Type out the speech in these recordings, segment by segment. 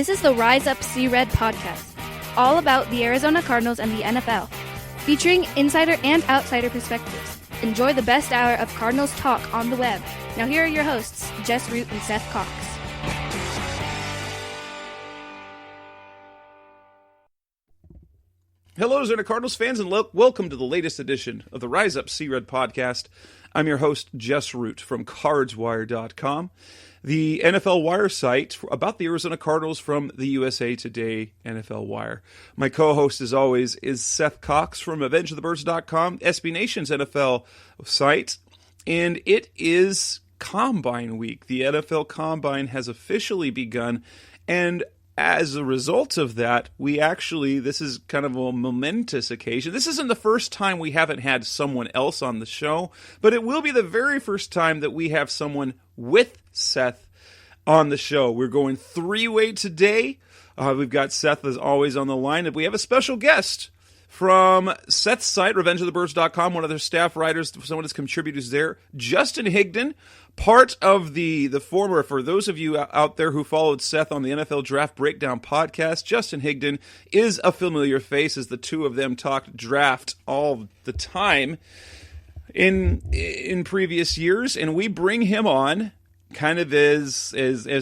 This is the Rise Up See Red podcast, all about the Arizona Cardinals and the NFL, featuring insider and outsider perspectives. Enjoy the best hour of Cardinals talk on the web. Now here are your hosts, Jess Root and Seth Cox. Hello, Arizona Cardinals fans, and welcome to the latest edition of the Rise Up See Red podcast. I'm your host, Jess Root from CardsWire.com, the NFL Wire site about the Arizona Cardinals from the USA Today NFL Wire. My co-host, as always, is Seth Cox from AvengeTheBirds.com, SB Nation's NFL site, and it is Combine Week. The NFL Combine has officially begun, and as a result of that, this is kind of a momentous occasion. This isn't the first time we haven't had someone else on the show, but it will be the very first time that we have someone with Seth on the show. We're going three-way today. We've got Seth, as always, on the line, and we have a special guest from Seth's site, RevengeOfTheBirds.com, one of their staff writers, someone of his contributors there, Justin Higdon, part of the former, for those of you out there who followed Seth on the NFL Draft Breakdown podcast, Justin Higdon is a familiar face as the two of them talked draft all the time in previous years, and we bring him on kind of as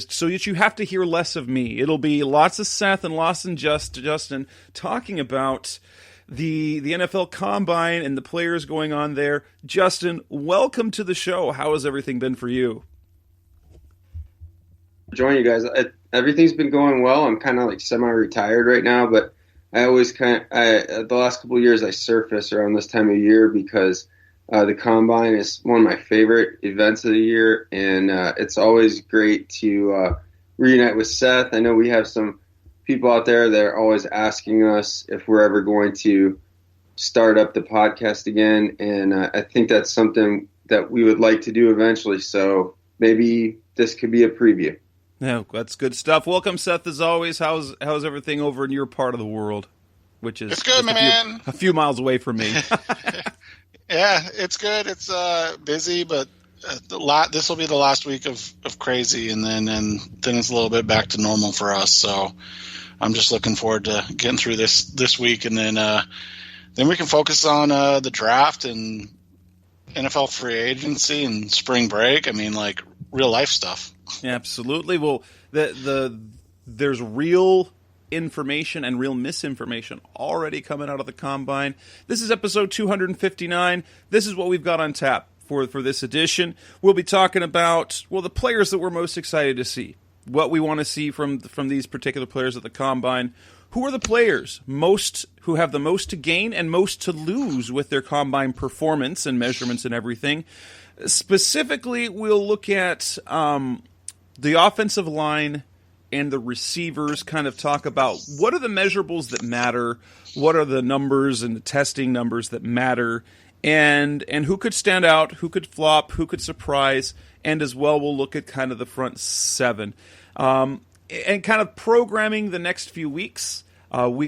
so that you have to hear less of me. It'll be lots of Seth and lots of Justin talking about the NFL Combine and the players going on there. Justin, welcome to the show. How has everything been for you? Join you guys. Everything's been going well. I'm kind of like semi-retired right now, but I always the last couple of years I surface around this time of year because the Combine is one of my favorite events of the year, and it's always great to reunite with Seth. I know we have some people out there that are always asking us if we're ever going to start up the podcast again, and I think that's something that we would like to do eventually, so maybe this could be a preview. Yeah, that's good stuff. Welcome, Seth, as always. How's everything over in your part of the world, which is it's good, man. A few miles away from me. Yeah, it's good. It's busy, but this will be the last week of crazy, and then it's a little bit back to normal for us, so I'm just looking forward to getting through this week, and then we can focus on the draft and NFL free agency and spring break. I mean, like real life stuff. Yeah, absolutely. Well, there's real information and real misinformation already coming out of the Combine. This is episode 259. This is what we've got on tap for this edition. We'll be talking about the players that we're most excited to see. What we want to see from these particular players at the Combine. Who are the players who have the most to gain and most to lose with their Combine performance and measurements and everything? Specifically, we'll look at the offensive line and the receivers, kind of talk about what are the measurables that matter, what are the numbers and the testing numbers that matter, and who could stand out, who could flop, who could surprise, and as well we'll look at kind of the front seven. And kind of programming the next few weeks.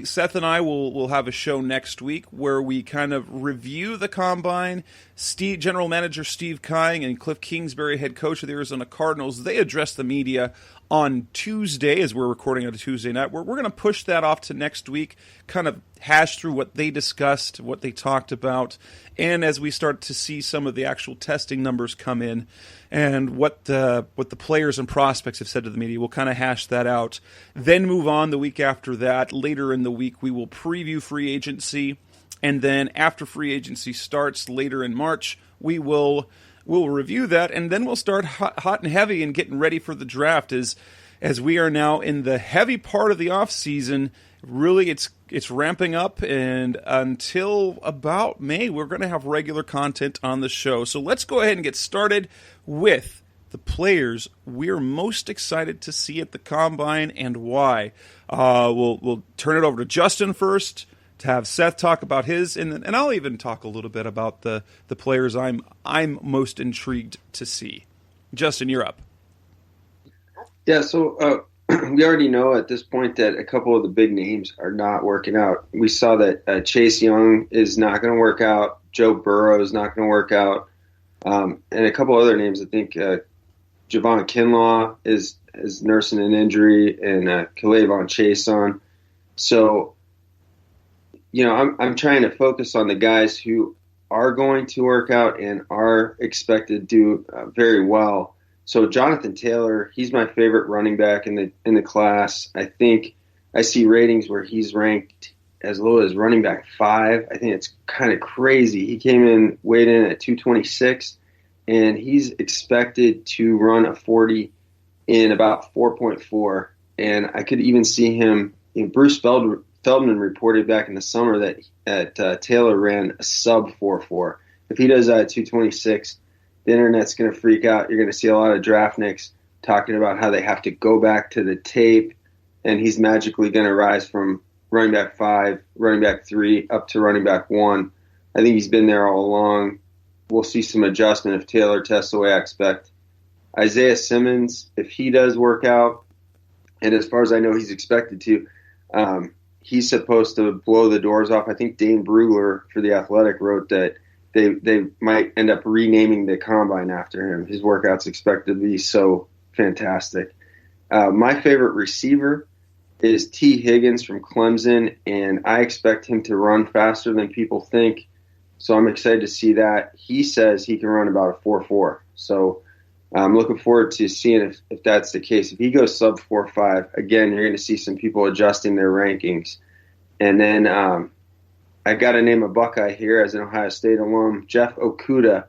Seth and I will have a show next week where we kind of review the Combine. General Manager Steve Keim and Cliff Kingsbury, head coach of the Arizona Cardinals, they address the media on Tuesday, as we're recording on a Tuesday night. We're going to push that off to next week, kind of hash through what they discussed, what they talked about, and as we start to see some of the actual testing numbers come in, and what the players and prospects have said to the media, we'll kind of hash that out. Then move on the week after that. Later in the week, we will preview free agency, and then after free agency starts later in March, we'll review that, and then we'll start hot and heavy and getting ready for the draft as we are now in the heavy part of the off season. Really, it's ramping up, and until about May, we're going to have regular content on the show. So let's go ahead and get started with the players we're most excited to see at the Combine and why. We'll turn it over to Justin first, to have Seth talk about his, and I'll even talk a little bit about the players I'm most intrigued to see. Justin, you're up. Yeah, so we already know at this point that a couple of the big names are not working out. We saw that Chase Young is not going to work out. Joe Burrow is not going to work out. And a couple other names, I think Javon Kinlaw is nursing an injury, and K'Lavon Chason. So, I'm trying to focus on the guys who are going to work out and are expected to do very well. So Jonathan Taylor, he's my favorite running back in the class. I think I see ratings where he's ranked as low as running back 5. I think it's kind of crazy. He weighed in at 226, and he's expected to run a 40 in about 4.4. And I could even see him. Bruce Feldman reported back in the summer that Taylor ran a sub 4.4. If he does that at 226, the internet's going to freak out. You're going to see a lot of draft nicks talking about how they have to go back to the tape, and he's magically going to rise from running back 5, running back 3, up to running back 1. I think he's been there all along. We'll see some adjustment if Taylor tests the way I expect. Isaiah Simmons, if he does work out, and as far as I know he's expected to, he's supposed to blow the doors off. I think Dane Brugler for The Athletic wrote that they might end up renaming the combine after him. His workout's expected to be so fantastic. My favorite receiver is T. Higgins from Clemson, and I expect him to run faster than people think. So I'm excited to see that. He says he can run about a 4.4. So I'm looking forward to seeing if that's the case. If he goes sub 4.5, again, you're going to see some people adjusting their rankings. And then I got to name a Buckeye here as an Ohio State alum. Jeff Okudah,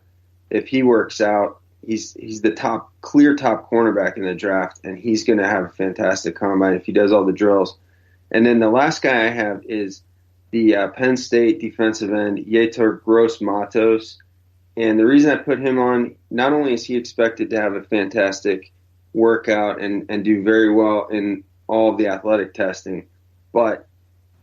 if he works out, he's the clear top cornerback in the draft, and he's going to have a fantastic combine if he does all the drills. And then the last guy I have is the Penn State defensive end, Yetur Gross-Matos. And the reason I put him on, not only is he expected to have a fantastic workout and do very well in all of the athletic testing, but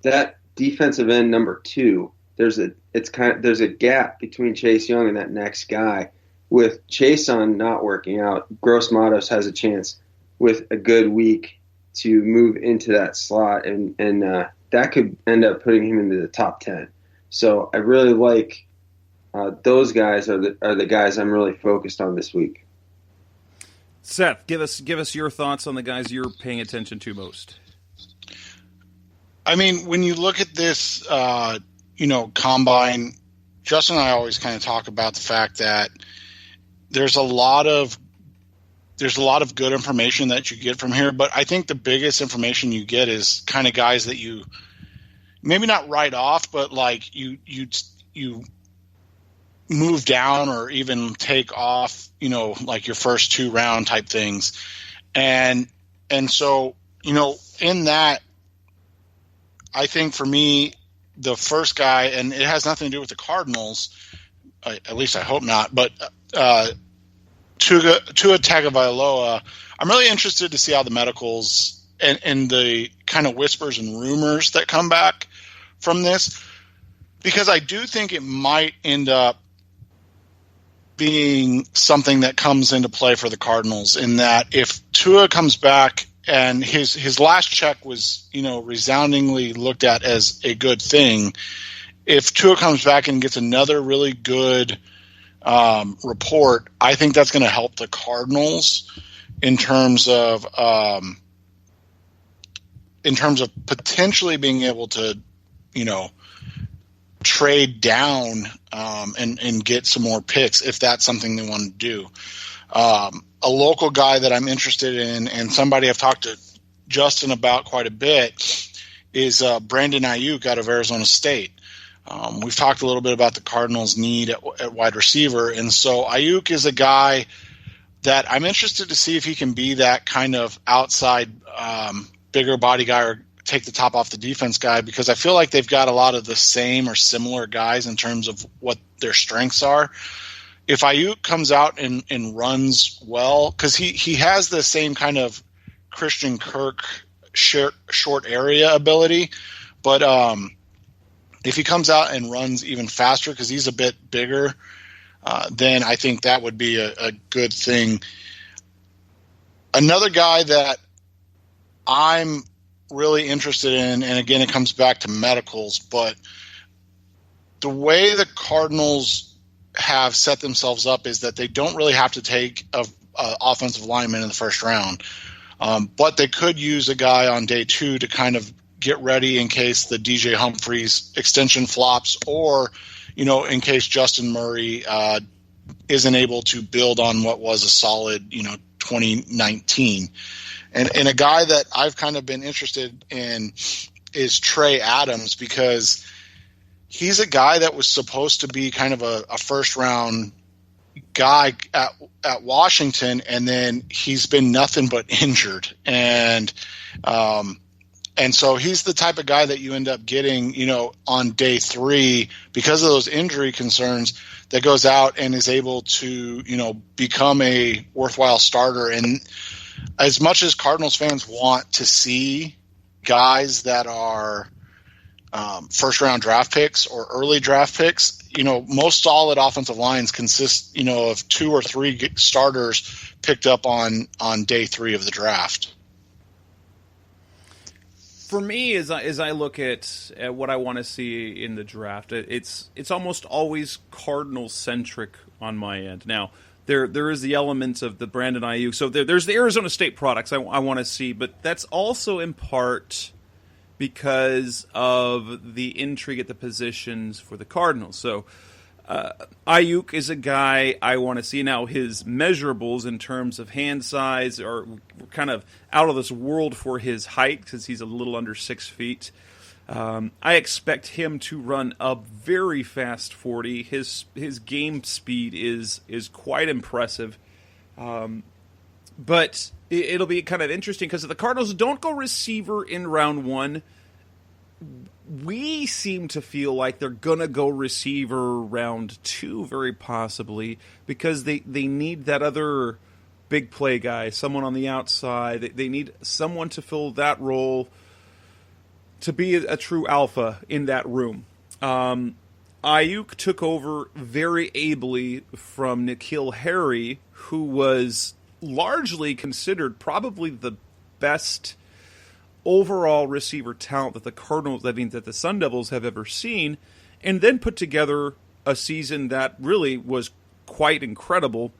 that defensive end number 2, there's a gap between Chase Young and that next guy. With Chason not working out, Gross-Matos has a chance with a good week to move into that slot, and that could end up putting him into the top 10. So I really like those guys are the guys I'm really focused on this week. Seth, give us your thoughts on the guys you're paying attention to most. I mean, when you look at this, combine, Justin and I always kind of talk about the fact that there's a lot of good information that you get from here, but I think the biggest information you get is kind of guys that you maybe not write off, but like you move down or even take off, like your first 2 round type things. And so, in that, I think for me, the first guy, and it has nothing to do with the Cardinals, at least I hope not, but Tua Tagovailoa, I'm really interested to see how the medicals and the kind of whispers and rumors that come back from this, because I do think it might end up being something that comes into play for the Cardinals, in that if Tua comes back and his last check was, resoundingly looked at as a good thing, if Tua comes back and gets another really good report, I think that's going to help the Cardinals in terms of potentially being able to, trade down and get some more picks if that's something they want to do. A local guy that I'm interested in, and somebody I've talked to Justin about quite a bit, is Brandon Ayuk out of Arizona State. We've talked a little bit about the Cardinals' need at wide receiver, and so Ayuk is a guy that I'm interested to see if he can be that kind of outside bigger body guy or take the top off the defense guy, because I feel like they've got a lot of the same or similar guys in terms of what their strengths are. If Ayuk comes out and runs well, because he has the same kind of Christian Kirk short area ability, but if he comes out and runs even faster because he's a bit bigger, then I think that would be a good thing. Another guy that I'm really interested in, and again, it comes back to medicals, but the way the Cardinals have set themselves up is that they don't really have to take a offensive lineman in the first round. But they could use a guy on day 2 to kind of get ready in case the DJ Humphries extension flops, or, in case Justin Murray isn't able to build on what was a solid, 2019. And a guy that I've kind of been interested in is Trey Adams, because he's a guy that was supposed to be kind of a first round guy at Washington, and then he's been nothing but injured. And so he's the type of guy that you end up getting, on day 3 because of those injury concerns, that goes out and is able to, become a worthwhile starter. And as much as Cardinals fans want to see guys that are first round draft picks or early draft picks, most solid offensive lines consist, of 2 or 3 starters picked up on day 3 of the draft. For me, as I look at what I want to see in the draft, it's almost always Cardinals centric on my end. Now, there is the elements of the Brandon Ayuk, so there's the Arizona State products I want to see, but that's also in part because of the intrigue at the positions for the Cardinals. So Ayuk is a guy I want to see. Now, his measurables in terms of hand size are kind of out of this world for his height, because he's a little under 6 feet. I expect him to run a very fast 40. His game speed is quite impressive. But it'll be kind of interesting because if the Cardinals don't go receiver in round 1, we seem to feel like they're going to go receiver round 2, very possibly, because they need that other big play guy, someone on the outside. They need someone to fill that role, to be a true alpha in that room. Ayuk took over very ably from N'Keal Harry, who was largely considered probably the best overall receiver talent that the Cardinals, that the Sun Devils have ever seen, and then put together a season that really was quite incredible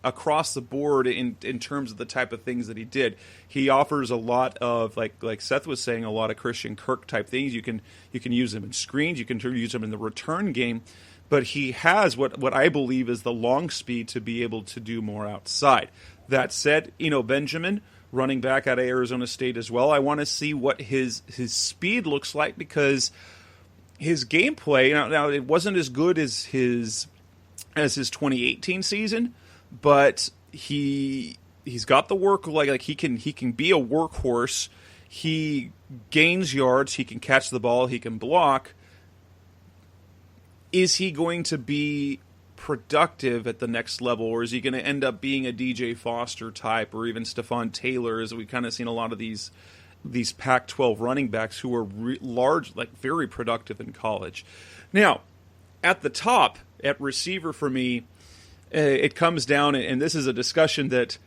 across the board in terms of the type of things that he did. He offers a lot of, like Seth was saying, a lot of Christian Kirk type things. You can use him in screens, you can use him in the return game, but he has what I believe is the long speed to be able to do more outside. That said, Benjamin, running back out of Arizona State as well, I want to see what his speed looks like, because his gameplay, now it wasn't as good as his 2018 season, but he's got the work, like he can be a workhorse. He gains yards, he can catch the ball, he can block. Is he going to be productive at the next level, or is he going to end up being a DJ Foster type, or even Stephon Taylor, as we've kind of seen a lot of these Pac-12 running backs who are large, very productive in college. Now, at the top, at receiver for me, it comes down, and this is a discussion that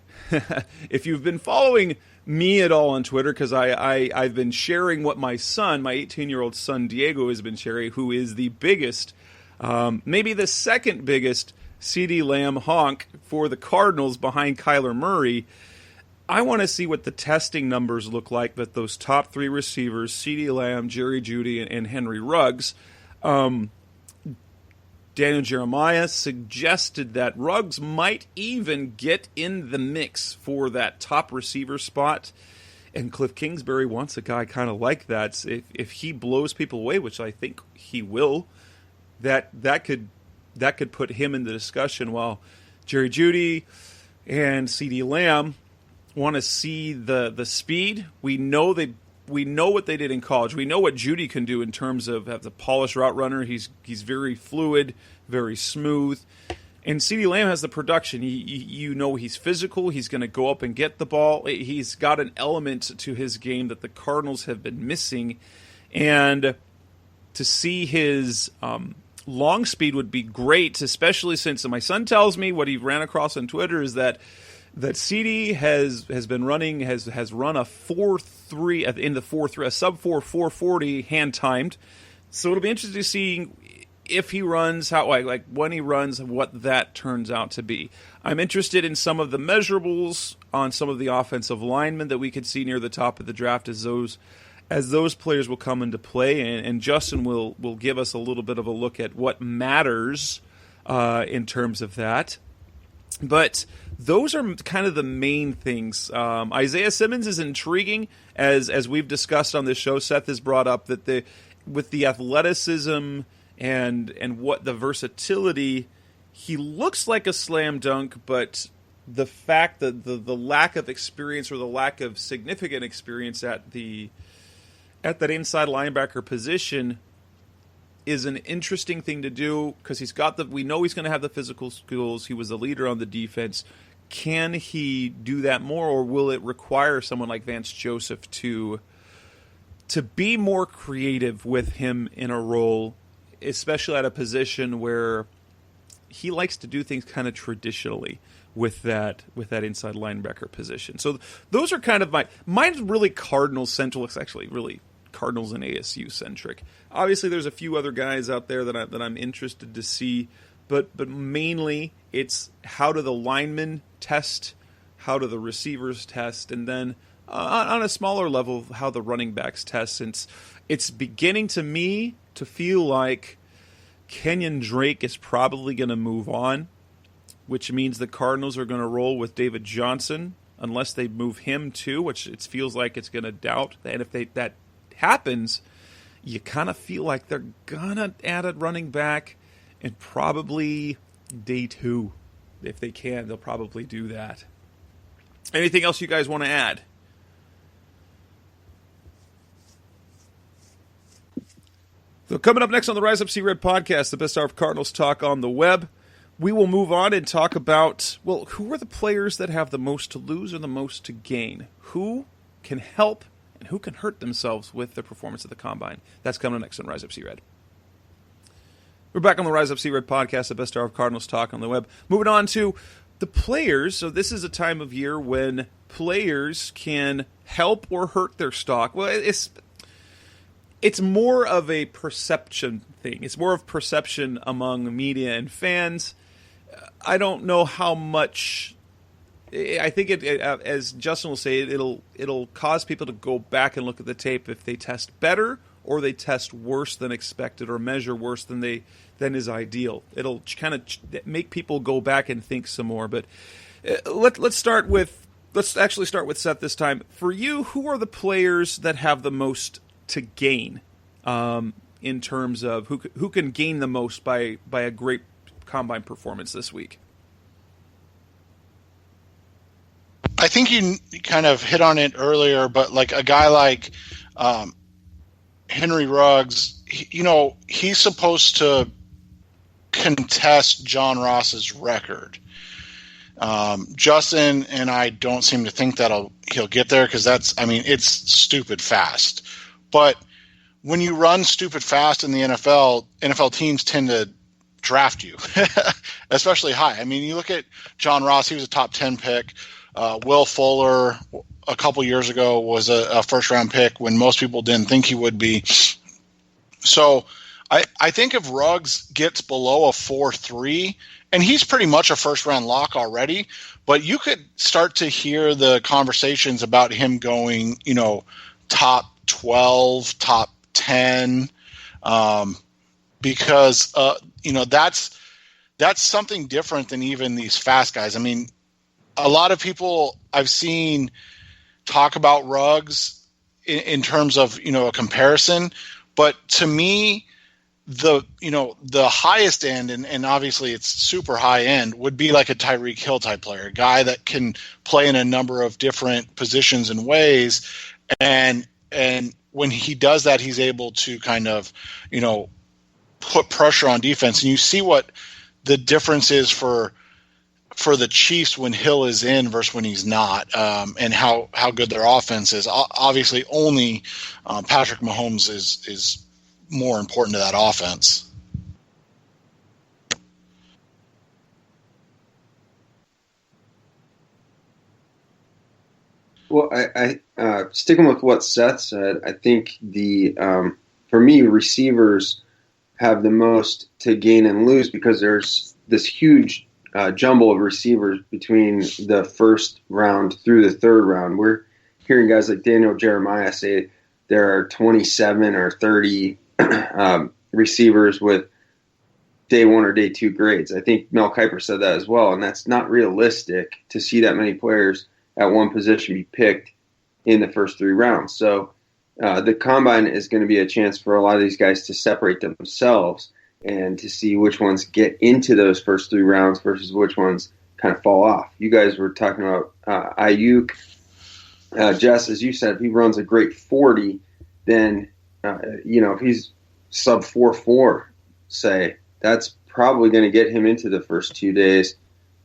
if you've been following me at all on Twitter, because I've been sharing what my 18-year-old son Diego has been sharing, who is the biggest, maybe the second biggest CeeDee Lamb honk for the Cardinals behind Kyler Murray. I want to see what the testing numbers look like that those top 3 receivers, CeeDee Lamb, Jerry Jeudy, and Henry Ruggs. Daniel Jeremiah suggested that Ruggs might even get in the mix for that top receiver spot, and Cliff Kingsbury wants a guy kind of like that. If he blows people away, which I think he will, that could put him in the discussion, while Jerry Jeudy and CeeDee Lamb want to see the speed. We know what they did in college. We know what Jeudy can do in terms of as a polished route runner. He's very fluid, very smooth. And CeeDee Lamb has the production. He's physical. He's going to go up and get the ball. He's got an element to his game that the Cardinals have been missing. And to see his long speed would be great, especially since my son tells me what he ran across on Twitter is that CeeDee has been running, has run a 4.3 in the 4.3, a sub 4 440 hand timed. So it'll be interesting to see if he runs, how like when he runs, what that turns out to be. I'm interested in some of the measurables on some of the offensive linemen that we could see near the top of the draft as those players will come into play, and Justin will give us a little bit of a look at what matters in terms of that. But those are kind of the main things. Isaiah Simmons is intriguing, as we've discussed on this show. Seth has brought up that with the athleticism and what the versatility, he looks like a slam dunk, but the fact that the lack of experience or the lack of significant experience at that inside linebacker position is an interesting thing to do, because we know he's going to have the physical skills. He was the leader on the defense. Can he do that more, or will it require someone like Vance Joseph to be more creative with him in a role, especially at a position where he likes to do things kind of traditionally with that inside linebacker position? So those are kind of mine's really Cardinals central. It's actually really Cardinals and ASU centric. Obviously, there's a few other guys out there that I'm interested to see, but mainly it's how do the linemen test, how do the receivers test, and then on a smaller level, how the running backs test. Since it's beginning to me to feel like Kenyon Drake is probably going to move on, which means the Cardinals are going to roll with David Johnson unless they move him too, which it feels like it's going to doubt. And if that happens, you kind of feel like they're gonna add a running back, and probably day 2, if they can, they'll probably do that. Anything else you guys want to add? So coming up next on the Rise Up See Red podcast, the best hour of Cardinals talk on the web, we will move on and talk about, who are the players that have the most to lose or the most to gain? Who can help and who can hurt themselves with the performance of the Combine? That's coming next on Rise Up See Red. We're back on the Rise Up See Red podcast, the best hour of Cardinals talk on the web. Moving on to the players. So this is a time of year when players can help or hurt their stock. Well, it's more of a perception thing. It's more of perception among media and fans. I don't know how much. I think it, as Justin will say, it'll cause people to go back and look at the tape if they test better or they test worse than expected or measure worse than is ideal. It'll kind of make people go back and think some more. But let's actually start with Seth this time. For you, who are the players that have the most to gain in terms of who can gain the most by a great Combine performance this week? I think you kind of hit on it earlier, but like a guy like Henry Ruggs, he's supposed to contest John Ross's record. Justin and I don't seem to think that he'll get there, because it's stupid fast. But when you run stupid fast in the NFL teams tend to draft you, especially high. I mean, you look at John Ross, he was a top 10 pick. Will Fuller a couple years ago was a first-round pick when most people didn't think he would be. So I think if Ruggs gets below a 4.3, and he's pretty much a first-round lock already, but you could start to hear the conversations about him going, top 12, top 10, because that's something different than even these fast guys. I mean, a lot of people I've seen talk about Ruggs in terms of, a comparison, but to me, the highest end, and obviously it's super high end, would be like a Tyreek Hill type player, a guy that can play in a number of different positions and ways. And when he does that, he's able to kind of, put pressure on defense. And you see what the difference is for the Chiefs when Hill is in versus when he's not, and how good their offense is. Obviously, only Patrick Mahomes is more important to that offense. Well, I sticking with what Seth said, I think for me, receivers have the most to gain and lose because there's this huge jumble of receivers between the first round through the third round. We're hearing guys like Daniel Jeremiah say there are 27 or 30 receivers with day one or day two grades. I think Mel Kiper said that as well, and that's not realistic to see that many players at one position be picked in the first three rounds. So the combine is going to be a chance for a lot of these guys to separate themselves and to see which ones get into those first three rounds versus which ones kind of fall off. You guys were talking about Ayuk. Jess, as you said, if he runs a great 40, then, if he's sub 4.4, say, that's probably going to get him into the first 2 days.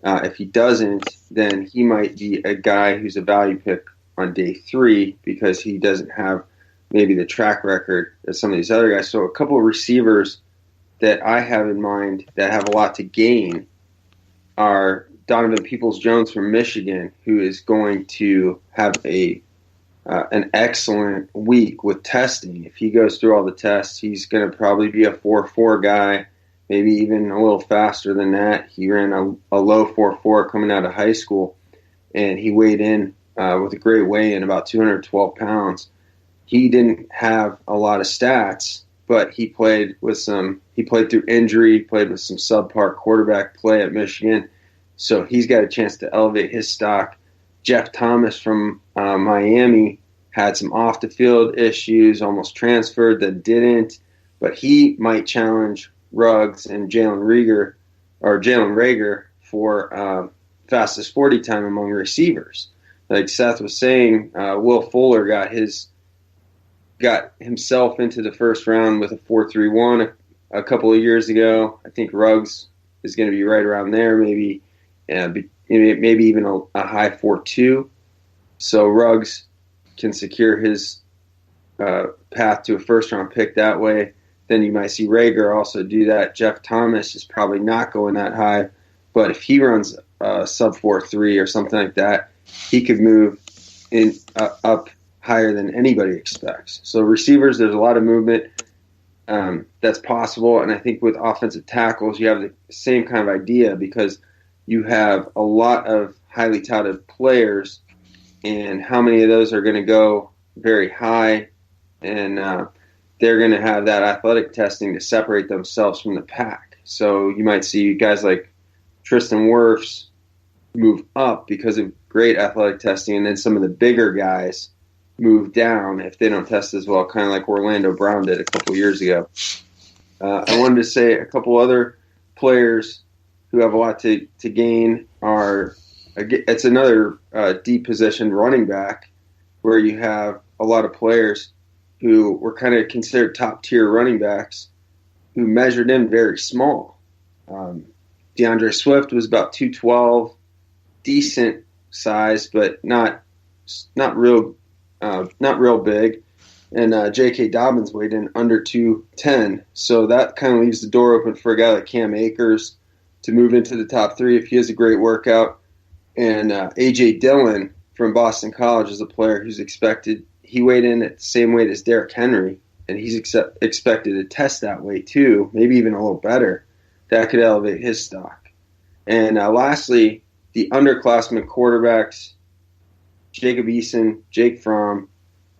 If he doesn't, then he might be a guy who's a value pick on day 3 because he doesn't have maybe the track record as some of these other guys. So a couple of receivers that I have in mind that have a lot to gain are Donovan Peoples-Jones from Michigan, who is going to have an excellent week with testing. If he goes through all the tests, he's going to probably be a 4.4 guy, maybe even a little faster than that. He ran a low 4.4 coming out of high school, and he weighed in with a great weigh-in, about 212 pounds. He didn't have a lot of stats, but he played through injury, played with some subpar quarterback play at Michigan. So he's got a chance to elevate his stock. Jeff Thomas from Miami had some off-the-field issues, almost transferred, that didn't. But he might challenge Ruggs and Jalen Reagor for fastest 40 time among receivers. Like Seth was saying, Will Fuller got himself into the first round with a 4.31 a couple of years ago. I think Ruggs is going to be right around there, maybe even a high 4.2. So Ruggs can secure his path to a first-round pick that way. Then you might see Reagor also do that. Jeff Thomas is probably not going that high, but if he runs sub 4.3 or something like that, he could move in up higher than anybody expects. So receivers, there's a lot of movement that's possible, and I think with offensive tackles, you have the same kind of idea because you have a lot of highly touted players, and how many of those are going to go very high, and they're going to have that athletic testing to separate themselves from the pack. So you might see guys like Tristan Wirfs move up because of great athletic testing, and then some of the bigger guys move down if they don't test as well, kind of like Orlando Brown did a couple years ago. I wanted to say a couple other players who have a lot to gain are, it's another deep position running back where you have a lot of players who were kind of considered top-tier running backs who measured in very small. DeAndre Swift was about 212, decent size, but not real big. And J.K. Dobbins weighed in under 210. So that kind of leaves the door open for a guy like Cam Akers to move into the top 3 if he has a great workout. And A.J. Dillon from Boston College is a player who's expected. He weighed in at the same weight as Derrick Henry, and he's expected to test that way too, maybe even a little better. That could elevate his stock. And lastly, the underclassmen quarterbacks, Jacob Eason, Jake Fromm,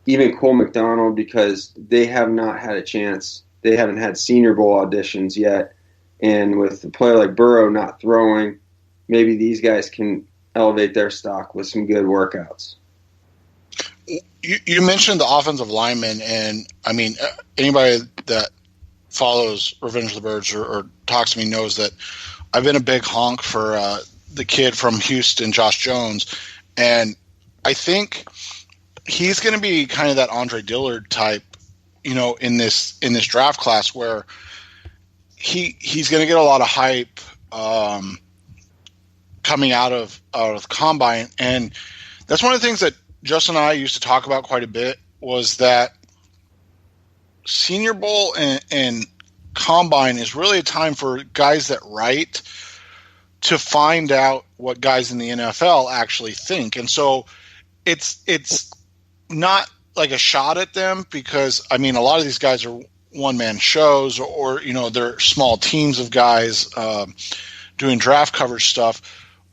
even Cole McDonald, because they have not had a chance. They haven't had Senior Bowl auditions yet. And with a player like Burrow not throwing, maybe these guys can elevate their stock with some good workouts. You mentioned the offensive linemen, and I mean, anybody that follows Revenge of the Birds or talks to me knows that I've been a big honk for the kid from Houston, Josh Jones, and I think he's going to be kind of that Andre Dillard type, in this draft class where he's going to get a lot of hype coming out of the combine, and that's one of the things that Justin and I used to talk about quite a bit was that Senior Bowl and Combine is really a time for guys that write to find out what guys in the NFL actually think. And so it's not like a shot at them because, I mean, a lot of these guys are one-man shows or they're small teams of guys doing draft coverage stuff.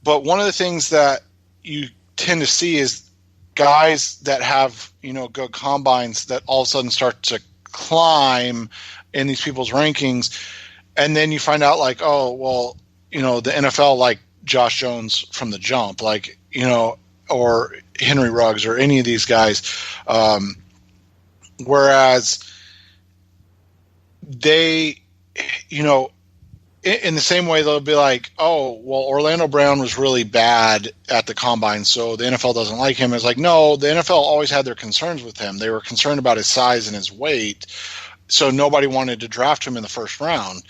But one of the things that you tend to see is guys that have, good combines that all of a sudden start to climb in these people's rankings. And then you find out like, oh, well, the NFL, like Josh Jones from the jump, like, or Henry Ruggs or any of these guys. Whereas they, in the same way they'll be like, oh, well, Orlando Brown was really bad at the combine, so the NFL doesn't like him. It's like, no, the NFL always had their concerns with him. They were concerned about his size and his weight, so nobody wanted to draft him in the first round.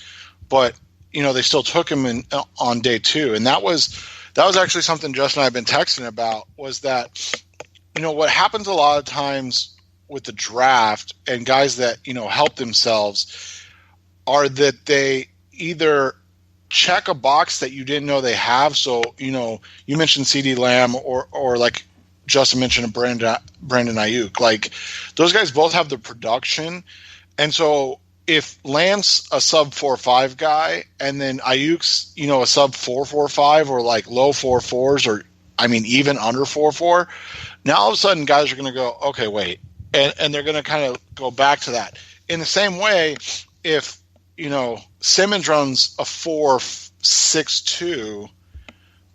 But, they still took him on day 2. And that was actually something Justin and I have been texting about, was that, what happens a lot of times with the draft and guys that, help themselves are that they either check a box that you didn't know they have. So, you mentioned CD Lamb or like Justin mentioned Brandon Ayuk. Like those guys both have the production. And so if Lamb's a sub 4.5 guy and then Ayuk's, a sub 4.45 or like low 4.4s or even under 4.4, now all of a sudden guys are going to go, okay, wait. And they're going to kind of go back to that. In the same way, if, Simmons runs a 4.62,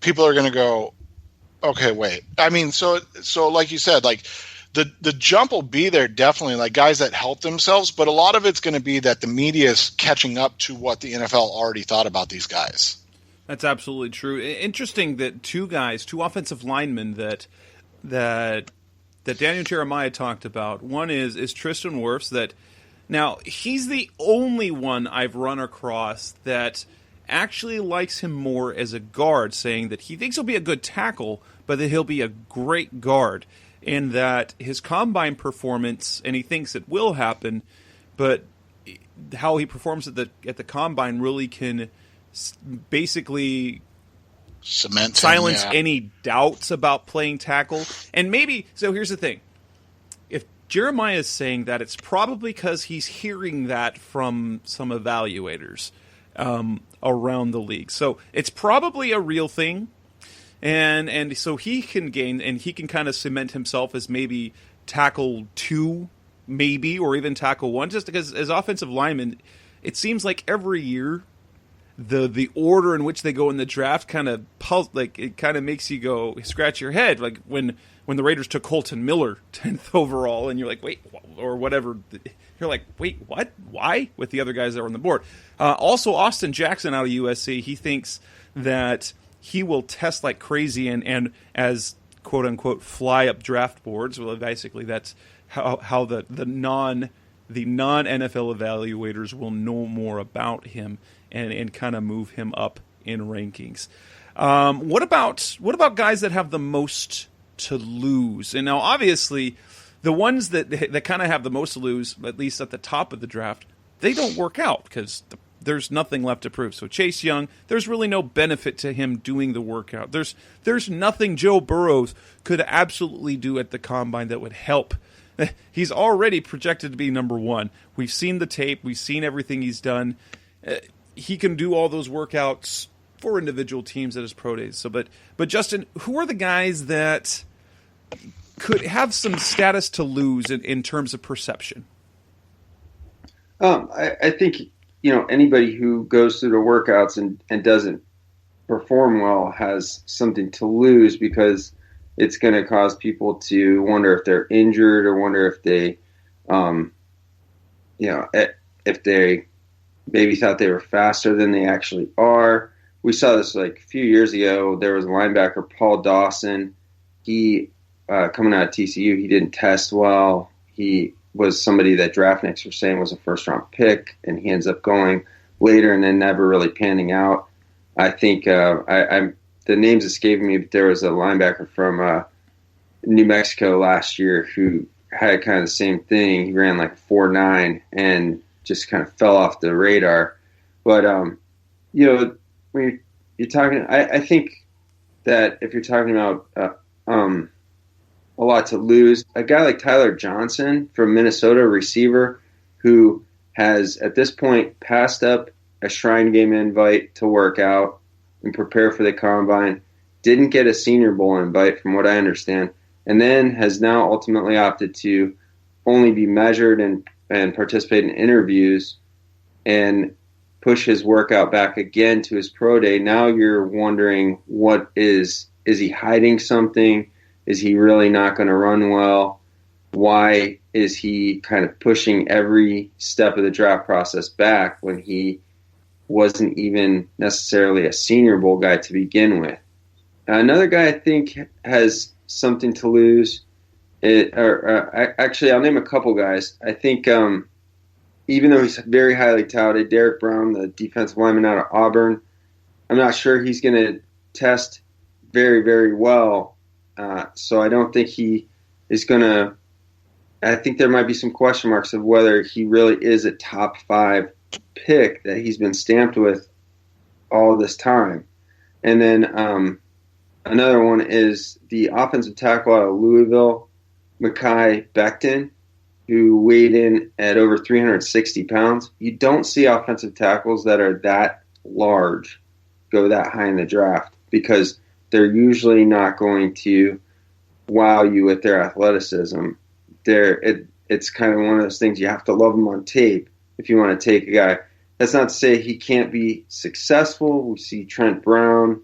people are going to go, okay, wait. So like you said, like the jump will be there definitely, like guys that help themselves, but a lot of it's going to be that the media is catching up to what the NFL already thought about these guys. That's absolutely true. Interesting that two offensive linemen that Daniel Jeremiah talked about. One is Tristan Wirfs. That now he's the only one I've run across that actually likes him more as a guard, saying that he thinks he'll be a good tackle, but that he'll be a great guard, and that his combine performance, and he thinks it will happen, but how he performs at the combine really can basically silence any doubts about playing tackle. And maybe, so here's the thing. If Jeremiah is saying that, it's probably because he's hearing that from some evaluators around the league. So it's probably a real thing. And so he can gain, and he can kind of cement himself as maybe tackle 2, maybe, or even tackle 1, just because as offensive linemen, it seems like every year the order in which they go in the draft kind of makes you go scratch your head. Like when the Raiders took Colton Miller 10th overall, and you're like, wait, or whatever. You're like, wait, what? Why? With the other guys that were on the board. Also, Austin Jackson out of USC, he thinks that he will test like crazy and as quote unquote fly up draft boards. Well, basically that's how the non NFL evaluators will know more about him and kind of move him up in rankings. What about guys that have the most to lose? And now obviously the ones that kind of have the most to lose, at least at the top of the draft, they don't work out because there's nothing left to prove. So Chase Young, there's really no benefit to him doing the workout. There's nothing Joe Burrow could absolutely do at the combine that would help. He's already projected to be number 1. We've seen the tape. We've seen everything he's done. He can do all those workouts for individual teams at his pro days. So, but Justin, who are the guys that could have some status to lose in terms of perception? I think anybody who goes through the workouts and doesn't perform well has something to lose, because it's going to cause people to wonder if they're injured or wonder if they, if they maybe thought they were faster than they actually are. We saw this like a few years ago. There was a linebacker, Paul Dawson. He, coming out of TCU, he didn't test well. He was somebody that draftniks were saying was a first-round pick, and he ends up going later and then never really panning out. I think the name's escaping me, but there was a linebacker from New Mexico last year who had kind of the same thing. He ran like 4.9 and just kind of fell off the radar. But, when you're talking, I think that if you're talking about a lot to lose, a guy like Tyler Johnson from Minnesota, receiver, who has at this point passed up a Shrine Game invite to work out and prepare for the combine, didn't get a Senior Bowl invite from what I understand, and then has now ultimately opted to only be measured and participate in interviews and push his workout back again to his pro day. Now you're wondering, what is he hiding something? Is he really not going to run well? Why is he kind of pushing every step of the draft process back when he wasn't even necessarily a Senior Bowl guy to begin with? Another guy I think has something to lose. Actually, I'll name a couple guys. I think even though he's very highly touted, Derek Brown, the defensive lineman out of Auburn, I'm not sure he's going to test very, very well. So I don't think he is going to – I think there might be some question marks of whether he really is a top 5 pick that he's been stamped with all this time. And then another one is the offensive tackle out of Louisville, Mekhi Becton, who weighed in at over 360 pounds. You don't see offensive tackles that are that large go that high in the draft because they're usually not going to wow you with their athleticism. It's kind of one of those things you have to love them on tape if you want to take a guy. That's not to say he can't be successful. We see Trent Brown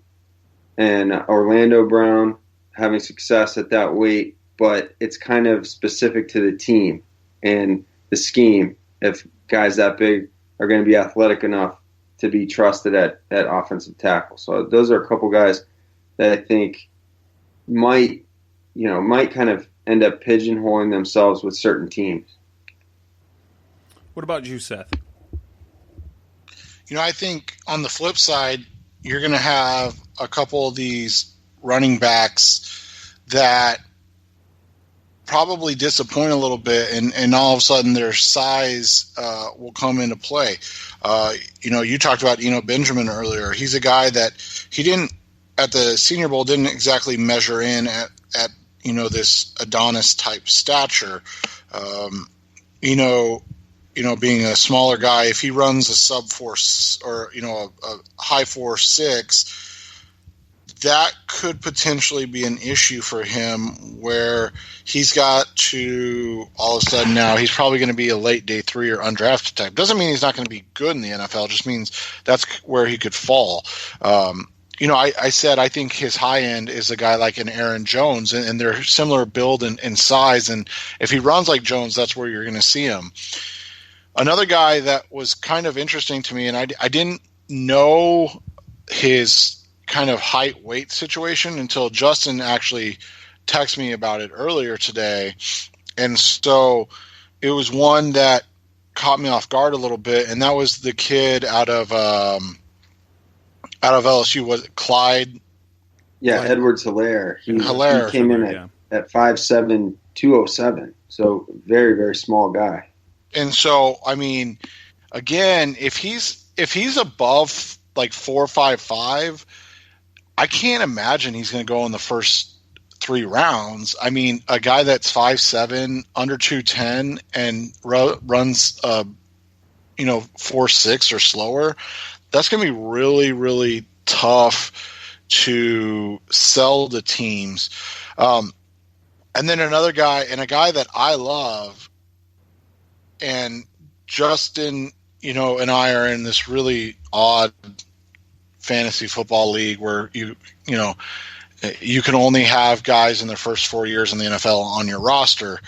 and Orlando Brown having success at that weight, but it's kind of specific to the team and the scheme if guys that big are going to be athletic enough to be trusted at offensive tackle. So those are a couple guys that I think might kind of end up pigeonholing themselves with certain teams. What about you, Seth? I think on the flip side, you're going to have a couple of these running backs that probably disappoint a little bit, and all of a sudden their size will come into play. You talked about Eno Benjamin earlier. He's a guy that he didn't at the Senior Bowl didn't exactly measure in at this Adonis type stature. Being a smaller guy, if he runs a sub 4 or a high 4.6, that could potentially be an issue for him where he's got to all of a sudden now he's probably going to be a late day 3 or undrafted type. Doesn't mean he's not going to be good in the NFL. It just means that's where he could fall. I said I think his high end is a guy like an Aaron Jones, and they're similar build and size. And if he runs like Jones, that's where you're going to see him. Another guy that was kind of interesting to me, and I didn't know his kind of height weight situation until Justin actually texted me about it earlier today. And so it was one that caught me off guard a little bit, and that was the kid out of LSU. Was it Clyde? Yeah, Edwards-Helaire. He came in at 5'7", 207. So very, very small guy. And so, I mean, again, if he's above like 4.55, I can't imagine he's going to go in the first 3 rounds. I mean, a guy that's 5'7", under 210, and runs 4.6 or slower, that's going to be really, really tough to sell to teams. And then another guy, and a guy that I love, and Justin, and I are in this really odd fantasy football league where you can only have guys in their first 4 years in the NFL on your roster.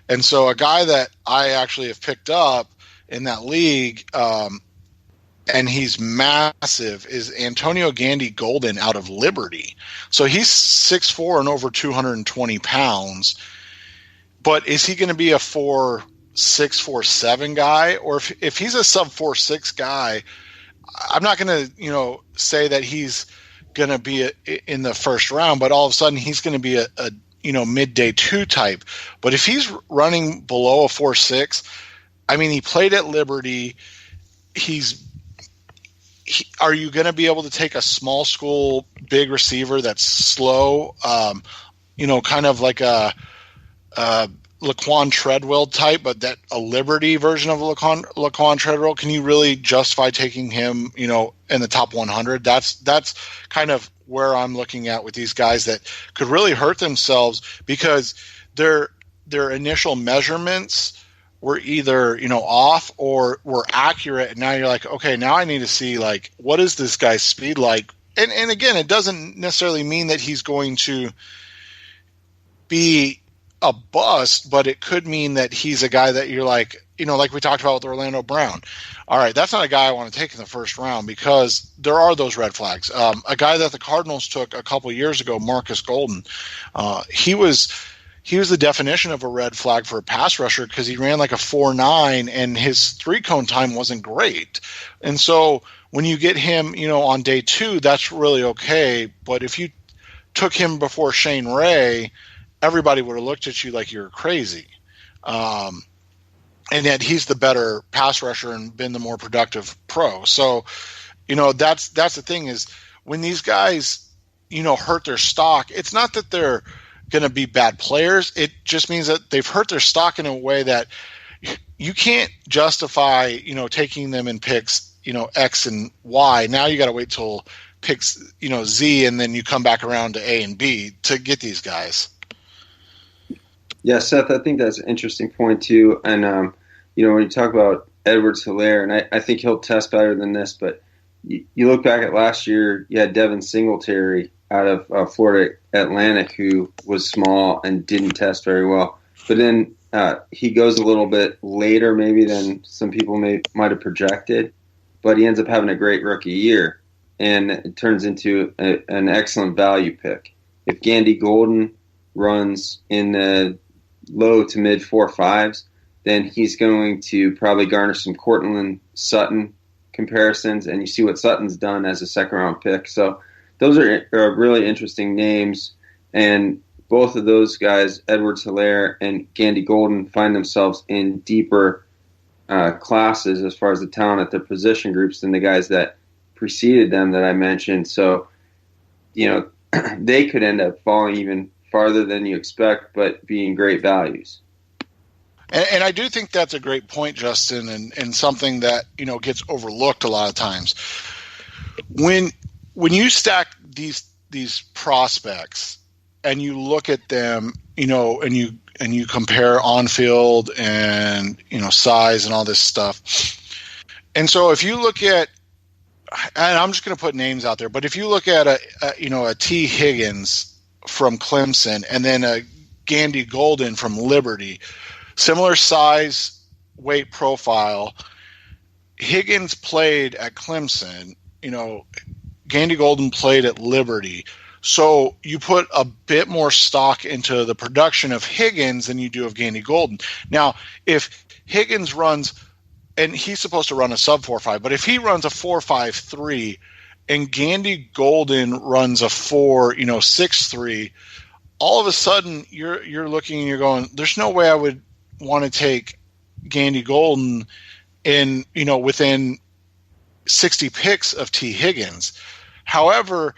And so a guy that I actually have picked up in that league, and he's massive, is Antonio Gandy Golden out of Liberty. So he's 6'4" and over 220 pounds. But is he going to be a 4'6", 4'7" guy? Or if he's a sub 4'6" guy, I'm not going to, say that he's going to be in the first round, but all of a sudden he's going to be a midday 2 type. But if he's running below a 4'6", I mean, he played at Liberty. Are you going to be able to take a small school big receiver that's slow, kind of like a Laquan Treadwell type, but that a Liberty version of Laquan Treadwell, can you really justify taking him, in the top 100? That's kind of where I'm looking at with these guys that could really hurt themselves because their initial measurements were either, off or were accurate. And now you're like, okay, now I need to see like, what is this guy's speed like? And again, it doesn't necessarily mean that he's going to be a bust, but it could mean that he's a guy that you're like, like we talked about with Orlando Brown. All right, that's not a guy I want to take in the first round because there are those red flags. A guy that the Cardinals took a couple years ago, Marcus Golden, he was the definition of a red flag for a pass rusher because he ran like a 4.9 and his three-cone time wasn't great. And so when you get him, on day 2, that's really okay. But if you took him before Shane Ray, everybody would have looked at you like you're crazy. And yet he's the better pass rusher and been the more productive pro. So, that's the thing is when these guys, hurt their stock, it's not that they're going to be bad players. It just means that they've hurt their stock in a way that you can't justify, taking them in picks, X and Y. Now you got to wait till picks, Z, and then you come back around to A and B to get these guys. Yeah, Seth, I think that's an interesting point too. And, when you talk about Edwards-Helaire, and I think he'll test better than this, but you look back at last year, you had Devin Singletary out of Florida Atlantic who was small and didn't test very well. But then he goes a little bit later maybe than some people might have projected, but he ends up having a great rookie year, and it turns into an excellent value pick. If Gandy Golden runs in the low to mid 4.5s, then he's going to probably garner some Courtland Sutton comparisons, and you see what Sutton's done as a second-round pick. So those are really interesting names, and both of those guys, Edwards-Helaire and Gandy Golden, find themselves in deeper classes as far as the talent at their position groups than the guys that preceded them that I mentioned. So, they could end up falling even farther than you expect, but being great values. And I do think that's a great point, Justin, and something that, gets overlooked a lot of times. When you stack these prospects and you look at them, and you compare on-field and, size and all this stuff. And so if you look at, and I'm just going to put names out there, but if you look at a T. Higgins from Clemson and then a Gandy Golden from Liberty, similar size, weight profile. Higgins played at Clemson, Gandy Golden played at Liberty. So you put a bit more stock into the production of Higgins than you do of Gandy Golden. Now, if Higgins runs, and he's supposed to run a sub 4.5, but if he runs a 4.53 and Gandy Golden runs a 4.63, all of a sudden you're looking and you're going, there's no way I would want to take Gandy Golden in, within 60 picks of T. Higgins. However,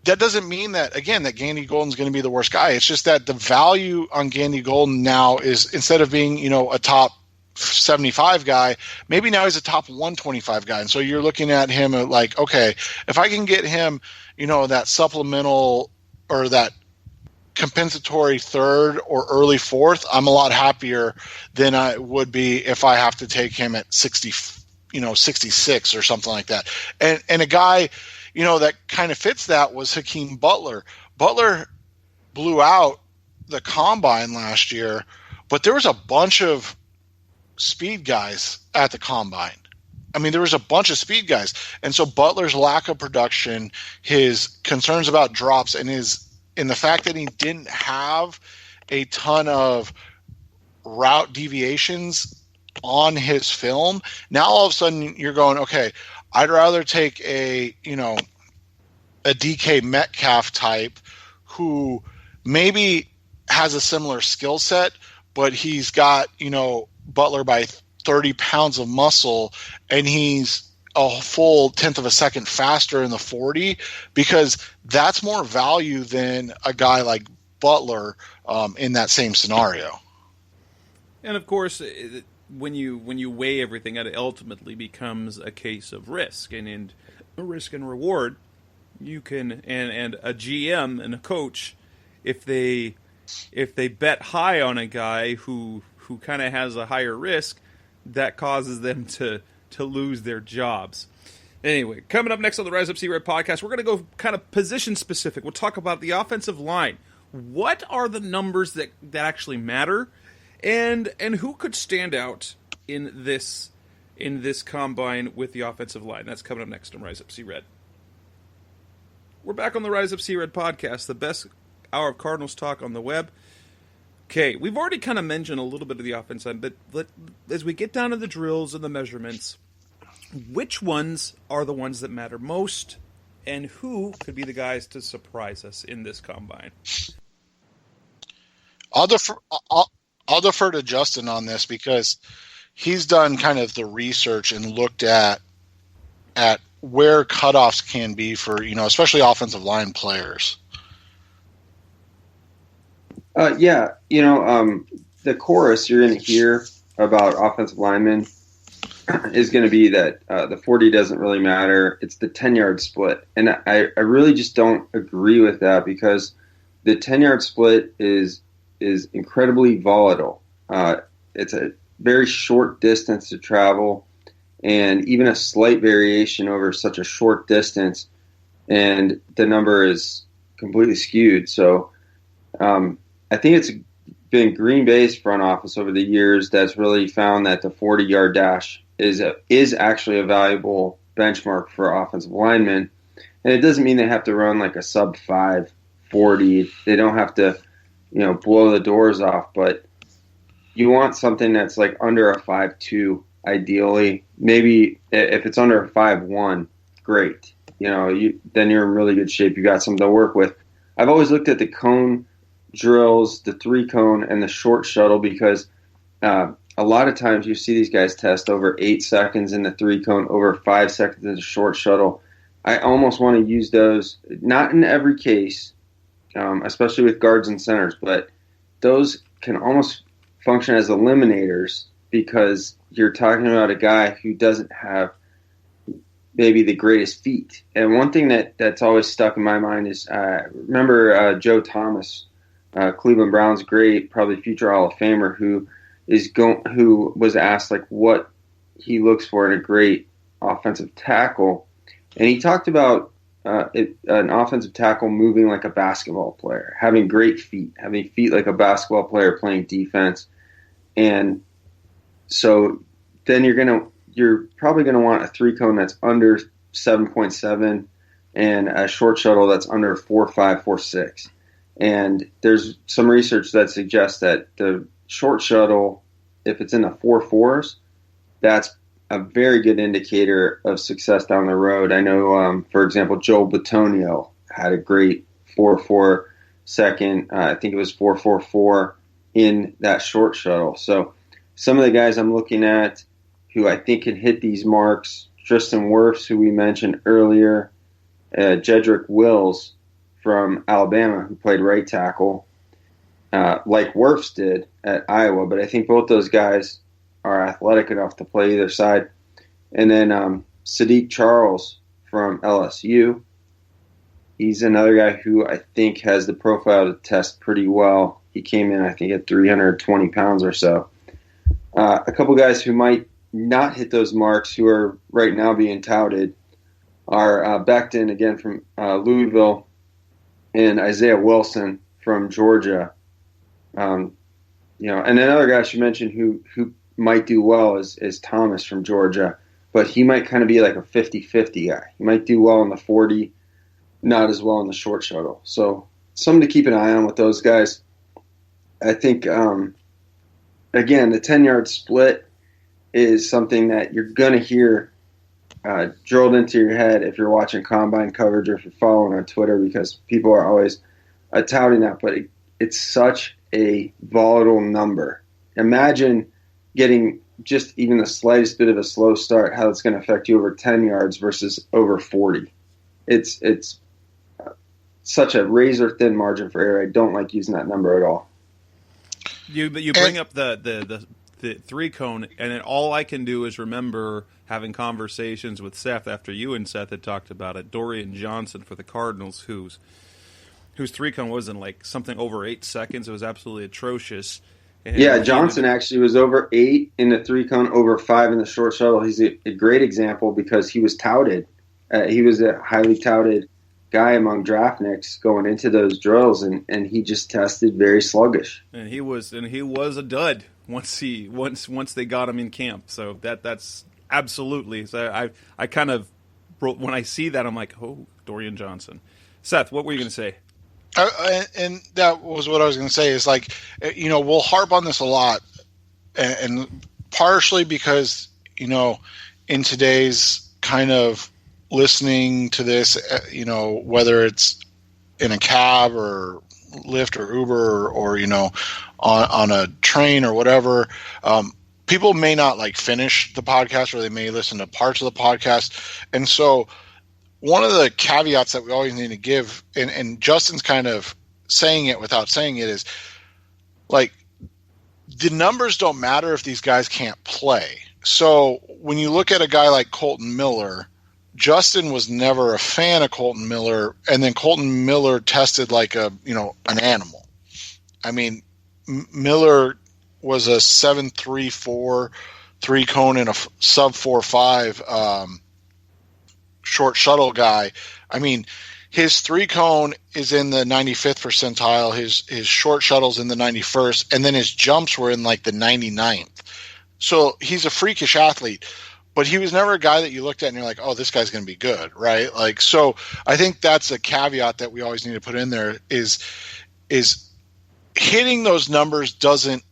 that doesn't mean that, again, that Gandy Golden's going to be the worst guy. It's just that the value on Gandy Golden now is, instead of being, a top 75 guy, maybe now he's a top 125 guy. And so you're looking at him like, okay, if I can get him, that supplemental or that compensatory third or early fourth, I'm a lot happier than I would be if I have to take him at 66 or something like that. And a guy, that kind of fits that was Hakeem Butler. Butler blew out the combine last year, but there was a bunch of speed guys at the combine. I mean, there was a bunch of speed guys. And so Butler's lack of production, his concerns about drops, and the fact that he didn't have a ton of route deviations on his film, now all of a sudden you're going, okay, I'd rather take a DK Metcalf type who maybe has a similar skill set, but he's got, Butler by 30 pounds of muscle, and he's a full 10th of a second faster in the 40, because that's more value than a guy like Butler in that same scenario. And of course, when you weigh everything, it ultimately becomes a case of risk and risk and reward. You can and a GM and a coach, if they bet high on a guy who kind of has a higher risk, that causes them to lose their jobs. Anyway, coming up next on the Rise Up See Red podcast, we're going to go kind of position specific. We'll talk about the offensive line. What are the numbers that actually matter, and who could stand out in this combine with the offensive line? That's coming up next on Rise Up See Red. We're back on the Rise Up See Red podcast, the best hour of Cardinals talk on the web. Okay, we've already kind of mentioned a little bit of the offense side, but as we get down to the drills and the measurements, which ones are the ones that matter most, and who could be the guys to surprise us in this combine? I'll defer to Justin on this because he's done kind of the research and looked at where cutoffs can be for, especially offensive line players. The chorus you're going to hear about offensive linemen is going to be that the 40 doesn't really matter. It's the 10-yard split. And I really just don't agree with that because the 10-yard split is incredibly volatile. It's a very short distance to travel, and even a slight variation over such a short distance, and the number is completely skewed. So I think it's been Green Bay's front office over the years that's really found that the 40-yard dash is actually a valuable benchmark for offensive linemen. And it doesn't mean they have to run like a sub-5 40. They don't have to, blow the doors off, but you want something that's like under a 5.2 ideally. Maybe if it's under a 5.1, great. Then you're in really good shape. You got something to work with. I've always looked at the cone drills, the 3-cone, and the short shuttle because a lot of times you see these guys test over 8 seconds in the 3-cone, over 5 seconds in the short shuttle. I almost want to use those, not in every case, especially with guards and centers, but those can almost function as eliminators because you're talking about a guy who doesn't have maybe the greatest feet. And one thing that's always stuck in my mind is remember Joe Thomas, Cleveland Browns great, probably future Hall of Famer, who was asked like what he looks for in a great offensive tackle, and he talked about an offensive tackle moving like a basketball player, having great feet, having feet like a basketball player playing defense, and so then you're probably gonna want a 3-cone that's under 7.7 and a short shuttle that's under 4.5, 4.6. And there's some research that suggests that the short shuttle, if it's in the 4.4s, that's a very good indicator of success down the road. I know, for example, Joel Bitonio had a great 4.4 second. I think it was 4.44 in that short shuttle. So some of the guys I'm looking at who I think can hit these marks, Tristan Wirfs, who we mentioned earlier, Jedrick Wills from Alabama, who played right tackle, like Wirfs did at Iowa. But I think both those guys are athletic enough to play either side. And then Sadiq Charles from LSU. He's another guy who I think has the profile to test pretty well. He came in, I think, at 320 pounds or so. A couple guys who might not hit those marks, who are right now being touted, are Becton, again, from Louisville, and Isaiah Wilson from Georgia. And another guy she mentioned who might do well is Thomas from Georgia, but he might kind of be like a 50-50 guy. He might do well in the 40, not as well in the short shuttle. So something to keep an eye on with those guys. I think, again, the 10-yard split is something that you're going to hear drilled into your head if you're watching combine coverage or if you're following on Twitter, because people are always touting that. But it's such a volatile number. Imagine getting just even the slightest bit of a slow start, how it's going to affect you over 10 yards versus over 40. It's such a razor-thin margin for error. I don't like using that number at all. You bring up the 3-cone, and then all I can do is remember having conversations with Seth after you and Seth had talked about it. Dorian Johnson for the Cardinals, whose 3-cone was in like something over 8 seconds. It was absolutely atrocious. And Johnson actually was over 8 in the 3-cone, over 5 in the short shuttle. He's a great example because he was touted. He was a highly touted guy among draftniks going into those drills, and he just tested very sluggish. And he was a dud once they got him in camp. So that's absolutely. So I kind of, when I see that, I'm like, oh, Dorian Johnson. Seth, what were you going to say? And that was what I was going to say is like, we'll harp on this a lot, and partially because, in today's kind of listening to this, whether it's in a cab or Lyft or Uber or on a train or whatever, people may not like finish the podcast, or they may listen to parts of the podcast. And so one of the caveats that we always need to give, and Justin's kind of saying it without saying it, is like, the numbers don't matter if these guys can't play. So when you look at a guy like Colton Miller, Justin was never a fan of Colton Miller, and then Colton Miller tested like an animal. I mean, Miller was a 7.34 3-cone and a sub 4.5 short shuttle guy. I mean, his 3-cone is in the 95th percentile. His short shuttle's in the 91st, and then his jumps were in like the 99th. So he's a freakish athlete, but he was never a guy that you looked at and you're like, oh, this guy's going to be good, right? Like, so I think that's a caveat that we always need to put in there is hitting those numbers doesn't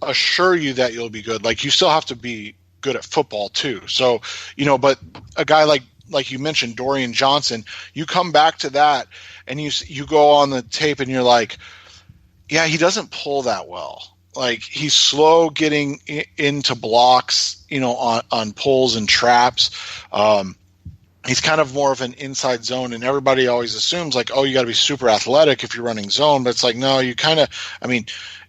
assure you that you'll be good. Like, you still have to be good at football too. So, but a guy like you mentioned, Dorian Johnson, you come back to that and you go on the tape and you're like, yeah, he doesn't pull that well. Like, he's slow getting into blocks, on pulls and traps. He's kind of more of an inside zone, and everybody always assumes like, oh, you got to be super athletic if you're running zone. But it's like, no, you kind of, I mean,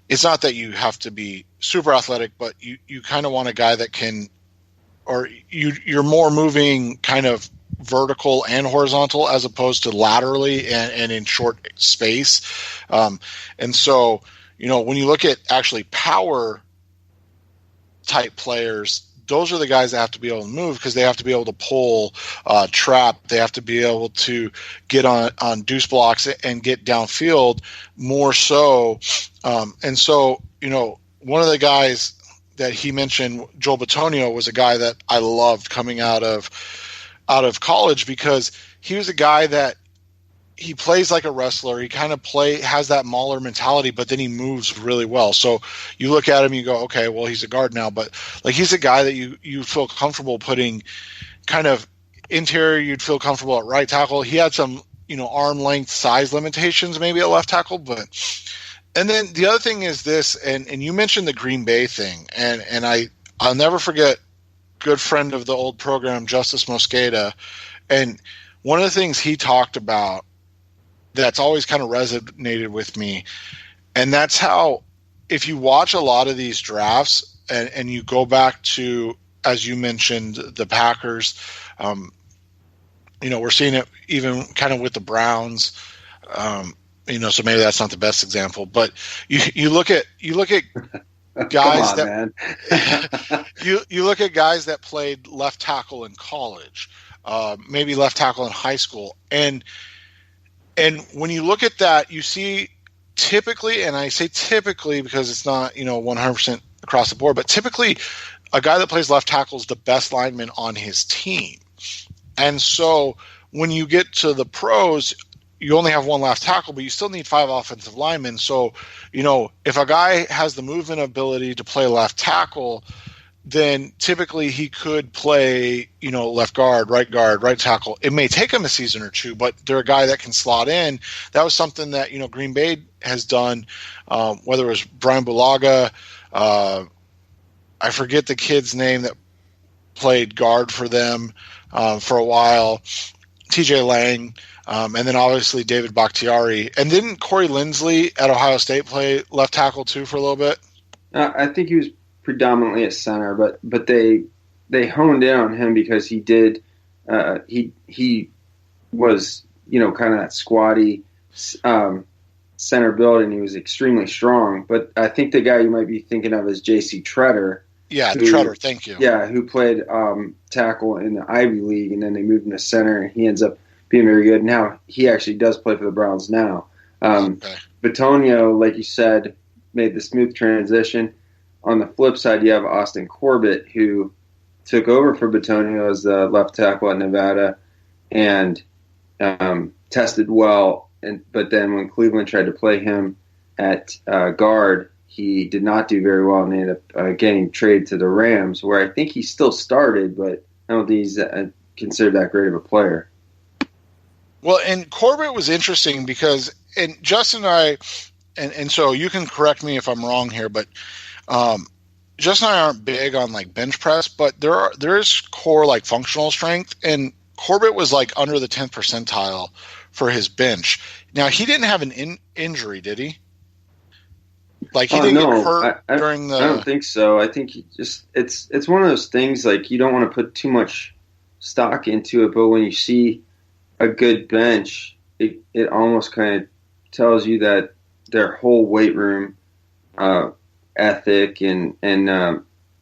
it's not that you have to be super athletic, but you kind of want a guy that can, or you're more moving kind of vertical and horizontal as opposed to laterally and in short space. And so, when you look at actually power type players, those are the guys that have to be able to move because they have to be able to pull, trap. They have to be able to get on deuce blocks and get downfield more so. And so, one of the guys that he mentioned, Joel Bitonio, was a guy that I loved coming out of college because he was a guy that he plays like a wrestler. He kind of has that mauler mentality, but then he moves really well. So you look at him, you go, okay, well, he's a guard now, but like, he's a guy that you feel comfortable putting kind of interior. You'd feel comfortable at right tackle. He had some, arm length size limitations maybe at left tackle, and then the other thing is this, and you mentioned the Green Bay thing, and I'll never forget, good friend of the old program, Justice Mosqueda, and one of the things he talked about that's always kind of resonated with me, and that's how, if you watch a lot of these drafts and you go back to, as you mentioned, the Packers, we're seeing it even kind of with the Browns, so maybe that's not the best example, but you look at guys you look at guys that played left tackle in college, maybe left tackle in high school, and when you look at that, you see typically, and I say typically because it's not 100% across the board, but typically a guy that plays left tackle is the best lineman on his team. And so when you get to the pros, you only have one left tackle, but you still need 5 offensive linemen. So, if a guy has the movement ability to play left tackle, then typically he could play, left guard, right tackle. It may take him a season or two, but they're a guy that can slot in. That was something that, Green Bay has done, whether it was Brian Bulaga, I forget the kid's name that played guard for them for a while. TJ Lang, and then obviously David Bakhtiari. And didn't Corey Linsley at Ohio State play left tackle too for a little bit? I think he was predominantly at center, but they honed in on him because he did he was kind of that squatty center build, and he was extremely strong. But I think the guy you might be thinking of is J.C. Tretter. Yeah, Tretter, thank you. Yeah, who played tackle in the Ivy League, and then they moved him to center, and he ends up being very good. Now, he actually does play for the Browns now. Okay. Bitonio, like you said, made the smooth transition. On the flip side, you have Austin Corbett, who took over for Bitonio as the left tackle at Nevada and tested well. But then when Cleveland tried to play him at guard, he did not do very well and ended up getting traded to the Rams, where I think he still started, but I don't think he's considered that great of a player. Well, and Corbett was interesting because, and Justin and I, and so you can correct me if I'm wrong here, but Justin and I aren't big on like bench press, but there is core like functional strength, and Corbett was like under the 10th percentile for his bench. Now, he didn't have an injury, did he? Like he didn't get hurt during the. I don't think so. I think it's one of those things like you don't want to put too much stock into it, but when you see a good bench, it almost kind of tells you that their whole weight room ethic and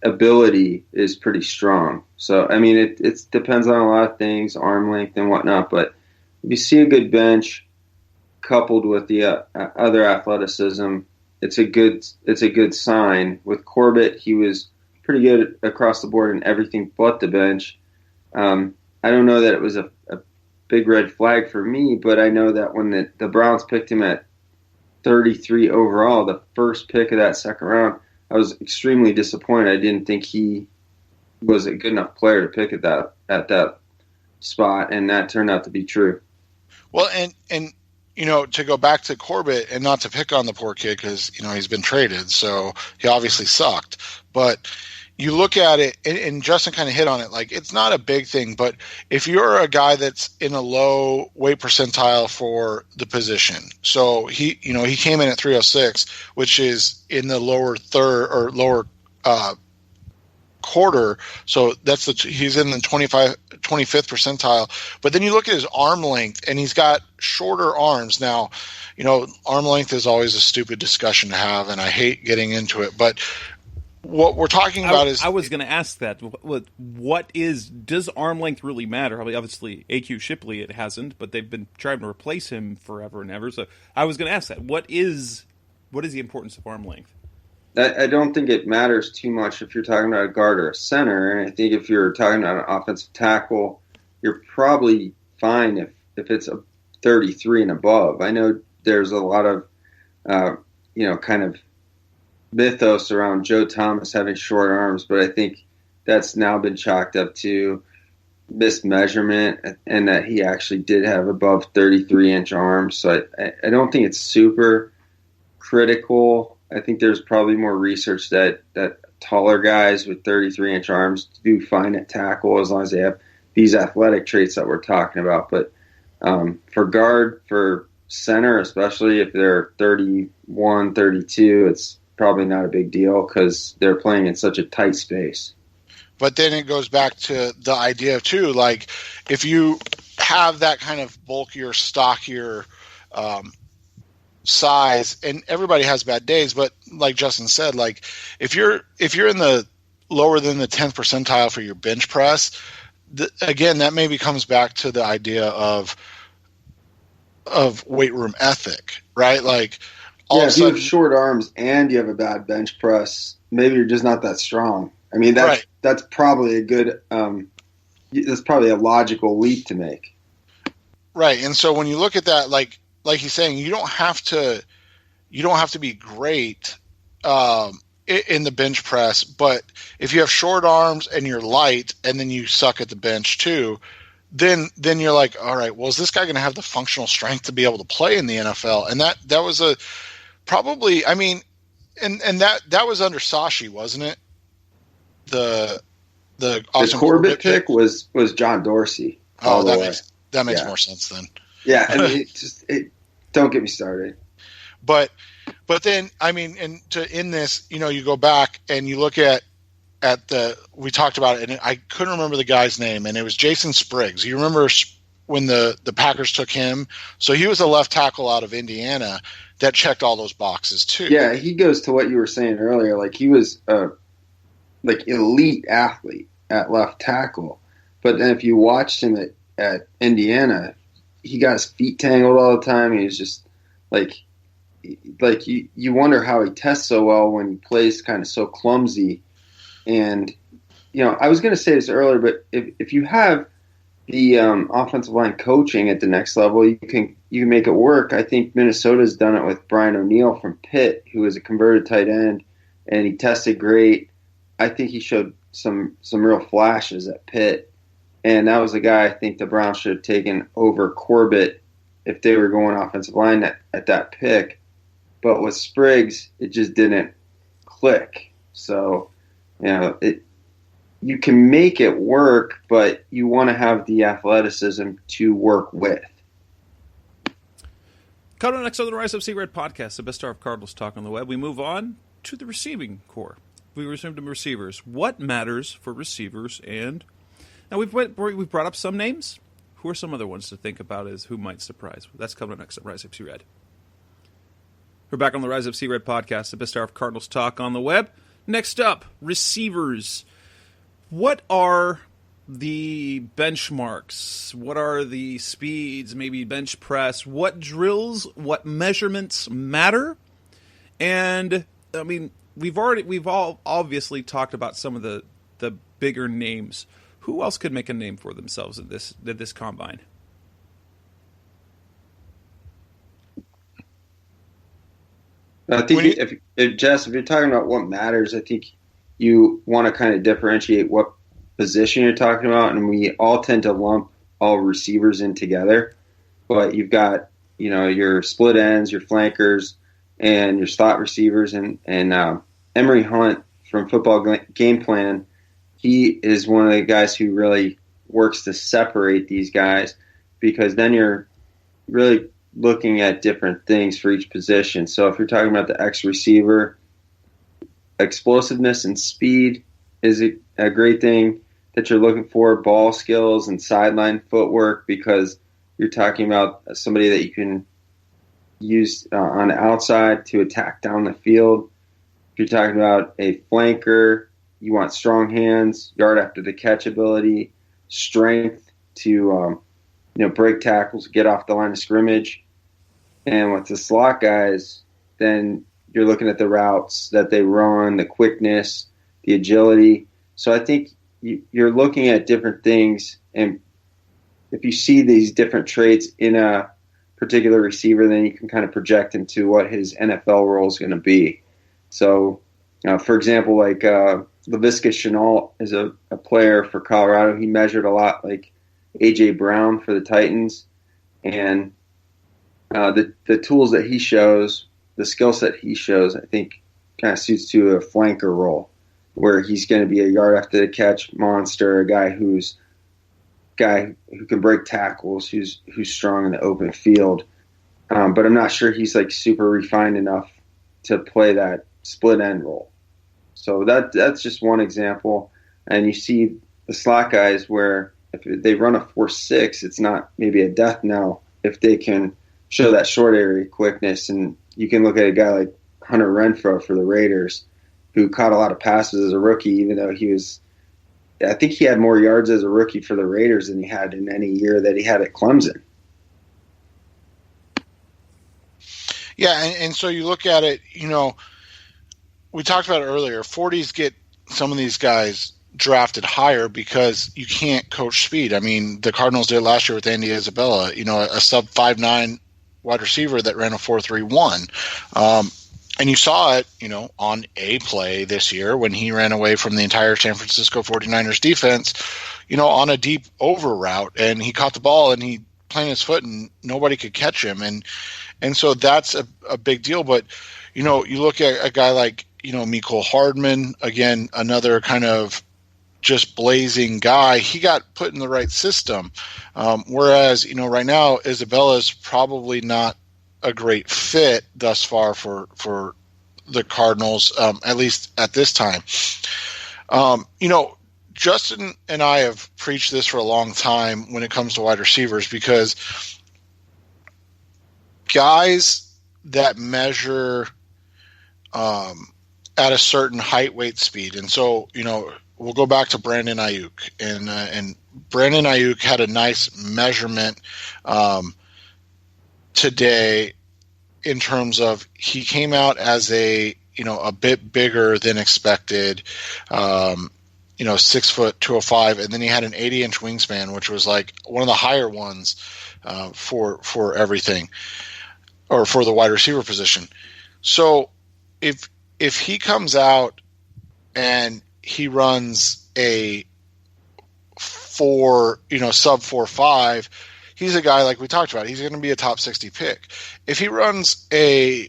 ability is pretty strong. So I mean, it depends on a lot of things, arm length and whatnot. But if you see a good bench coupled with the other athleticism, it's a good sign. With Corbett, he was pretty good across the board in everything but the bench. I don't know that it was a big red flag for me, but I know that when the Browns picked him at 33 overall, the first pick of that second round, I was extremely disappointed. I didn't think he was a good enough player to pick at that spot, and that turned out to be true. Well, and to go back to Corbett and not to pick on the poor kid because, he's been traded, so he obviously sucked. But you look at it, and Justin kind of hit on it, like it's not a big thing, but if you're a guy that's in a low weight percentile for the position, so he came in at 306, which is in the lower third or lower quarter, so he's in the 25th percentile. But then you look at his arm length, and he's got shorter arms. Now, arm length is always a stupid discussion to have, and I hate getting into it. But what we're talking about is, I was going to ask that. Does arm length really matter? I mean, obviously, A.Q. Shipley, it hasn't, but they've been trying to replace him forever and ever. So I was going to ask that. What is the importance of arm length? I don't think it matters too much if you're talking about a guard or a center. And I think if you're talking about an offensive tackle, you're probably fine if it's a 33 and above. I know there's a lot of, kind of mythos around Joe Thomas having short arms, but I think that's now been chalked up to mismeasurement and that he actually did have above 33-inch arms. So I don't think it's super critical. I think there's probably more research that taller guys with 33-inch arms do fine at tackle as long as they have these athletic traits that we're talking about. But for guard, for center, especially if they're 31, 32, it's probably not a big deal because they're playing in such a tight space. But then it goes back to the idea, too, like if you have that kind of bulkier, stockier size, and everybody has bad days, but like Justin said, like if you're in the lower than the 10th percentile for your bench press, again, that maybe comes back to the idea of weight room ethic, right? Like if you have short arms and you have a bad bench press, maybe you're just not that strong. I mean, that's probably a good that's probably a logical leap to make. Right. And so when you look at that, like he's saying, you don't have to be great in the bench press, but if you have short arms and you're light and then you suck at the bench too, then you're like, all right, well, is this guy going to have the functional strength to be able to play in the NFL? And that was probably, I mean, and that was under Sashi, wasn't it? The Corbett pick was John Dorsey. Oh, that makes more sense then. Yeah, I mean, don't get me started. But then, I mean, and to end this, you go back and you look at we talked about it, and I couldn't remember the guy's name, and it was Jason Spriggs. You remember when the Packers took him? So he was a left tackle out of Indiana that checked all those boxes too. Yeah, he goes to what you were saying earlier. Like, he was a elite athlete at left tackle, but then if you watched him at Indiana, he got his feet tangled all the time. He was just like you wonder how he tests so well when he plays kind of so clumsy. And I was going to say this earlier, but if you have the offensive line coaching at the next level, you can make it work. I think Minnesota's done it with Brian O'Neill from Pitt, who is a converted tight end, and he tested great. I think he showed some real flashes at Pitt, and that was a guy I think the Browns should have taken over Corbett if they were going offensive line at that pick. But with Spriggs, it just didn't click. So, you can make it work, but you want to have the athleticism to work with. Coming next on the Rise Up See Red podcast, the best hour of Cardinals talk on the web. We move on to the receiving core. We resume to receivers. What matters for receivers? And now we've brought up some names. Who are some other ones to think about as who might surprise? That's coming next on Rise Up See Red. We're back on the Rise Up See Red podcast, the best hour of Cardinals talk on the web. Next up, receivers. What are the benchmarks? What are the speeds? Maybe bench press? What drills? What measurements matter? And I mean, we've all obviously talked about some of the bigger names. Who else could make a name for themselves at this combine? I think Jess, if you're talking about what matters, I think you want to kind of differentiate what position you're talking about, and we all tend to lump all receivers in together. But you've got your split ends, your flankers, and your slot receivers, and Emory Hunt from Football Game Plan. He is one of the guys who really works to separate these guys, because then you're really looking at different things for each position. So if you're talking about the X receiver, explosiveness and speed is a great thing that you're looking for, ball skills and sideline footwork, because you're talking about somebody that you can use on the outside to attack down the field. If you're talking about a flanker, you want strong hands, yard after the catch ability, strength to break tackles, get off the line of scrimmage. And with the slot guys, then you're looking at the routes that they run, the quickness, the agility. So I think you're looking at different things, and if you see these different traits in a particular receiver, then you can kind of project into what his NFL role is going to be. So, for example, like Laviska Shenault is a player for Colorado. He measured a lot like A.J. Brown for the Titans, and the tools that he shows, the skill set he shows, I think kind of suits to a flanker role, where he's going to be a yard after the catch monster, a guy who can break tackles, who's strong in the open field. But I'm not sure he's like super refined enough to play that split end role. So that's just one example. And you see the slot guys where if they run a 4.6, it's not maybe a death knell if they can show that short area quickness. And you can look at a guy like Hunter Renfrow for the Raiders, who caught a lot of passes as a rookie, even though I think he had more yards as a rookie for the Raiders than he had in any year that he had at Clemson. Yeah, and so you look at it, we talked about it earlier, 40s get some of these guys drafted higher because you can't coach speed. I mean, the Cardinals did last year with Andy Isabella, a sub 5'9" wide receiver that ran a 4.31. And you saw it, on a play this year when he ran away from the entire San Francisco 49ers defense, on a deep over route, and he caught the ball and he planted his foot and nobody could catch him. And so that's a big deal. But, you look at a guy like, Mecole Hardman, again, another kind of just blazing guy. He got put in the right system. Whereas, right now, Isabella's probably not a great fit thus far for the Cardinals, at least at this time. Justin and I have preached this for a long time when it comes to wide receivers, because guys that measure at a certain height, weight, speed. And so, we'll go back to Brandon Ayuk, and Brandon Ayuk had a nice measurement today in terms of he came out as a bit bigger than expected, 6 foot 205, and then he had an 80-inch wingspan, which was like one of the higher ones for everything, or for the wide receiver position. So if he comes out and he runs a sub 4.5, he's a guy like we talked about. He's going to be a top 60 pick. If he runs a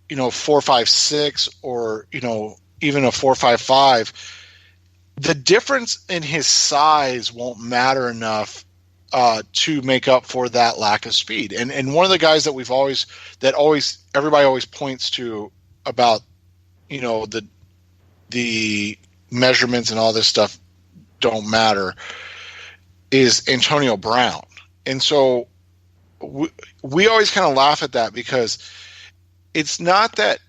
4.56 or even a 4.55, the difference in his size won't matter enough to make up for that lack of speed. And one of the guys that everybody always points to about the measurements and all this stuff don't matter is Antonio Brown. And so we always kind of laugh at that, because it's not that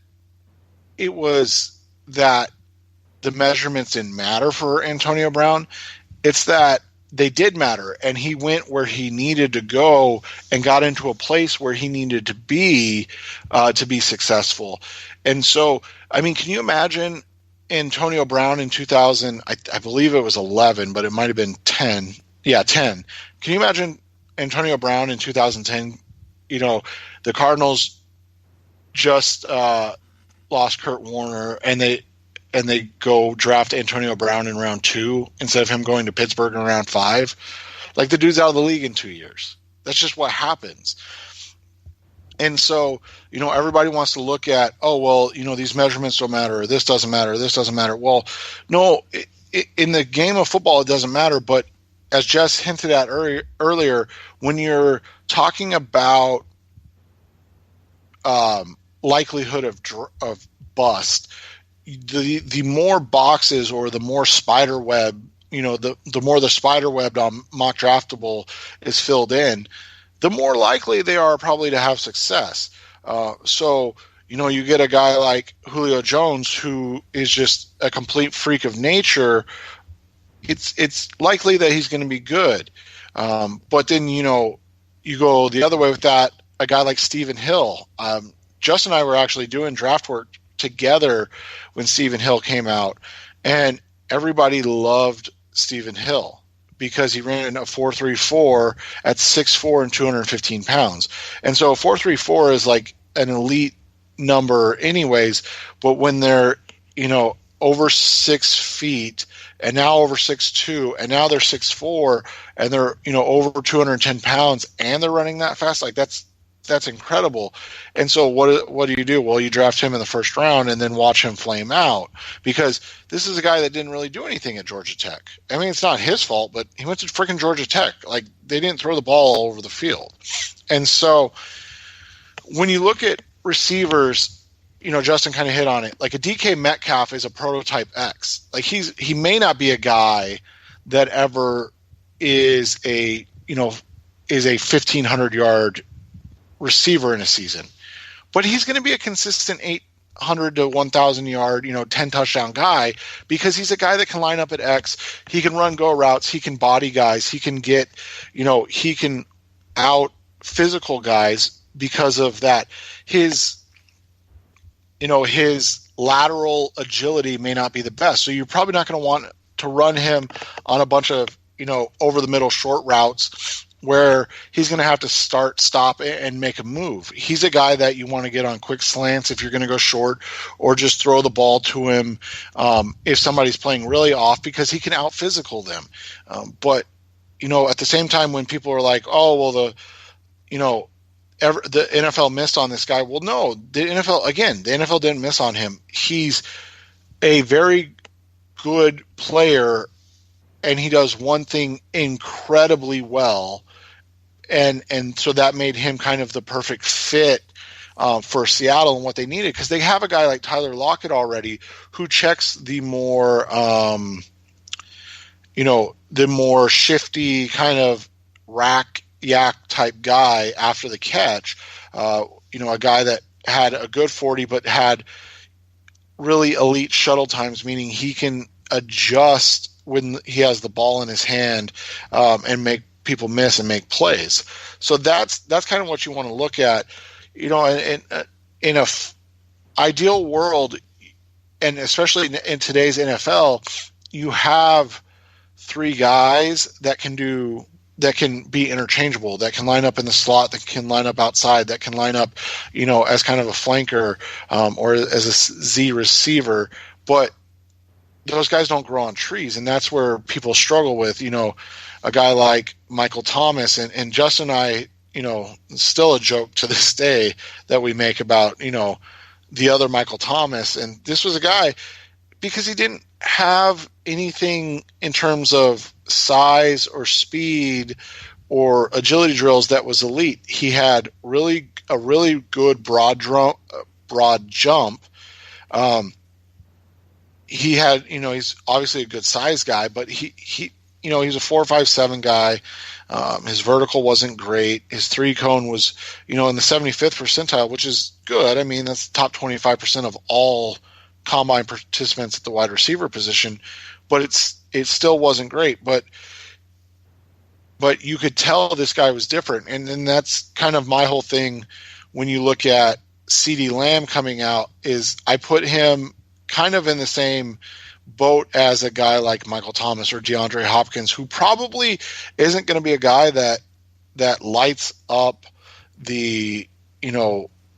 it was that the measurements didn't matter for Antonio Brown. It's that they did matter, and he went where he needed to go and got into a place where he needed to be successful. And so, can you imagine Antonio Brown in 2000? I believe it was 11, but it might have been 10. Yeah, 10. Can you imagine Antonio Brown in 2010? The Cardinals just lost Kurt Warner, and they go draft Antonio Brown in round 2 instead of him going to Pittsburgh in round 5. Like, the dude's out of the league in 2 years. That's just what happens. And so, everybody wants to look at, these measurements don't matter, or this doesn't matter, or this doesn't matter. Well, no, in the game of football, it doesn't matter. But as Jess hinted at earlier, when you're talking about likelihood of bust, the more boxes, or the more spider web, the more the spider web on Mock Draftable is filled in, the more likely they are probably to have success. So you get a guy like Julio Jones, who is just a complete freak of nature. It's likely that he's going to be good. But then, you go the other way with that, a guy like Stephen Hill. Justin and I were actually doing draft work together when Stephen Hill came out, and everybody loved Stephen Hill because he ran a 4.34 at 6'4" and 215 pounds. And so 4.34 is like an elite number anyways, but when they're, over 6 feet, and now over 6'2", and now they're 6'4", and they're, over 210 pounds, and they're running that fast, like that's incredible. And so what do you do? Well, you draft him in the first round and then watch him flame out, because this is a guy that didn't really do anything at Georgia Tech. It's not his fault, but he went to freaking Georgia Tech. Like, they didn't throw the ball all over the field. And so when you look at receivers, Justin kind of hit on it. Like, a DK Metcalf is a prototype X. Like, he may not be a guy that ever is a 1,500 yard receiver in a season, but he's going to be a consistent 800 to 1,000 yard, 10 touchdown guy, because he's a guy that can line up at X. He can run go routes. He can body guys. He can get, he can out physical guys because of that. His lateral agility may not be the best. So you're probably not going to want to run him on a bunch of, over the middle short routes where he's going to have to stop, and make a move. He's a guy that you want to get on quick slants if you're going to go short, or just throw the ball to him if somebody's playing really off, because he can out physical them. But at the same time, when people are like, oh, well, the NFL missed on this guy. Well, no, the NFL didn't miss on him. He's a very good player and he does one thing incredibly well, and so that made him kind of the perfect fit for Seattle and what they needed, because they have a guy like Tyler Lockett already who checks the more the more shifty kind of rack yak type guy after the catch. A guy that had a good 40 but had really elite shuttle times, meaning he can adjust when he has the ball in his hand and make people miss and make plays. So that's kind of what you want to look at. In a ideal world, and especially in today's NFL, you have three guys that can be interchangeable, that can line up in the slot, that can line up outside, that can line up, as kind of a flanker or as a Z receiver. But those guys don't grow on trees, and that's where people struggle with, a guy like Michael Thomas. And Justin and I, still a joke to this day that we make about, the other Michael Thomas. And this was a guy, because he didn't have anything in terms of size or speed or agility drills that was elite. He had a really good broad jump. He had, he's obviously a good size guy, but he's a 4.57 guy. His vertical wasn't great. His three cone was, in the 75th percentile, which is good. I mean, that's top 25% of all combine participants at the wide receiver position, but it still wasn't great. But you could tell this guy was different. And then that's kind of my whole thing when you look at CeeDee Lamb coming out, is I put him kind of in the same boat as a guy like Michael Thomas or DeAndre Hopkins, who probably isn't going to be a guy that lights up the,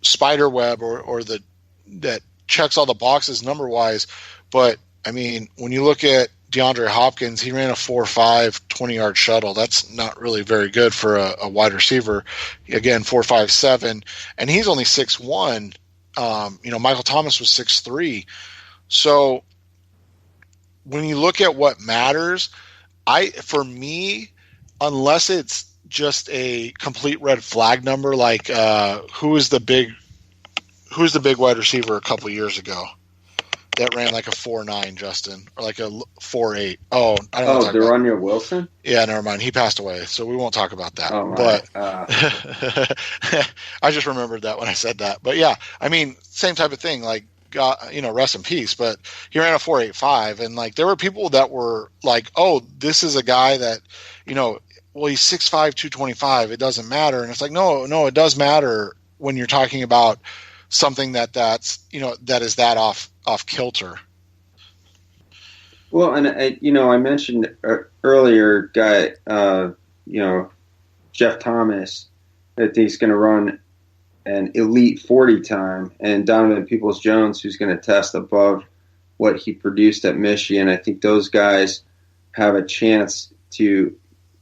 spider web or that checks all the boxes number wise. But I mean, when you look at DeAndre Hopkins, he ran a 4.5 20-yard shuttle. That's not really very good for a wide receiver. Again, 4.57, and he's only 6'1". Michael Thomas was 6'3". So when you look at what matters, for me, unless it's just a complete red flag number, like who is the big wide receiver a couple years ago that ran like a 4.9, Justin, or like a 4.8? Oh, I don't know. De'Runnya Wilson? Yeah, never mind. He passed away, so we won't talk about that. Oh, but I just remembered that when I said that. But yeah, I mean, same type of thing. Like, God, rest in peace. But he ran a 4.85, and like there were people that were like, "Oh, this is a guy that, well, he's 6'5", 225. It doesn't matter." And it's like, no, it does matter when you're talking about something that's that is that off kilter. Well, and I mentioned earlier, guy, Jeff Thomas, that he's going to run an elite 40 time, and Donovan Peoples-Jones, who's going to test above what he produced at Michigan. I think those guys have a chance to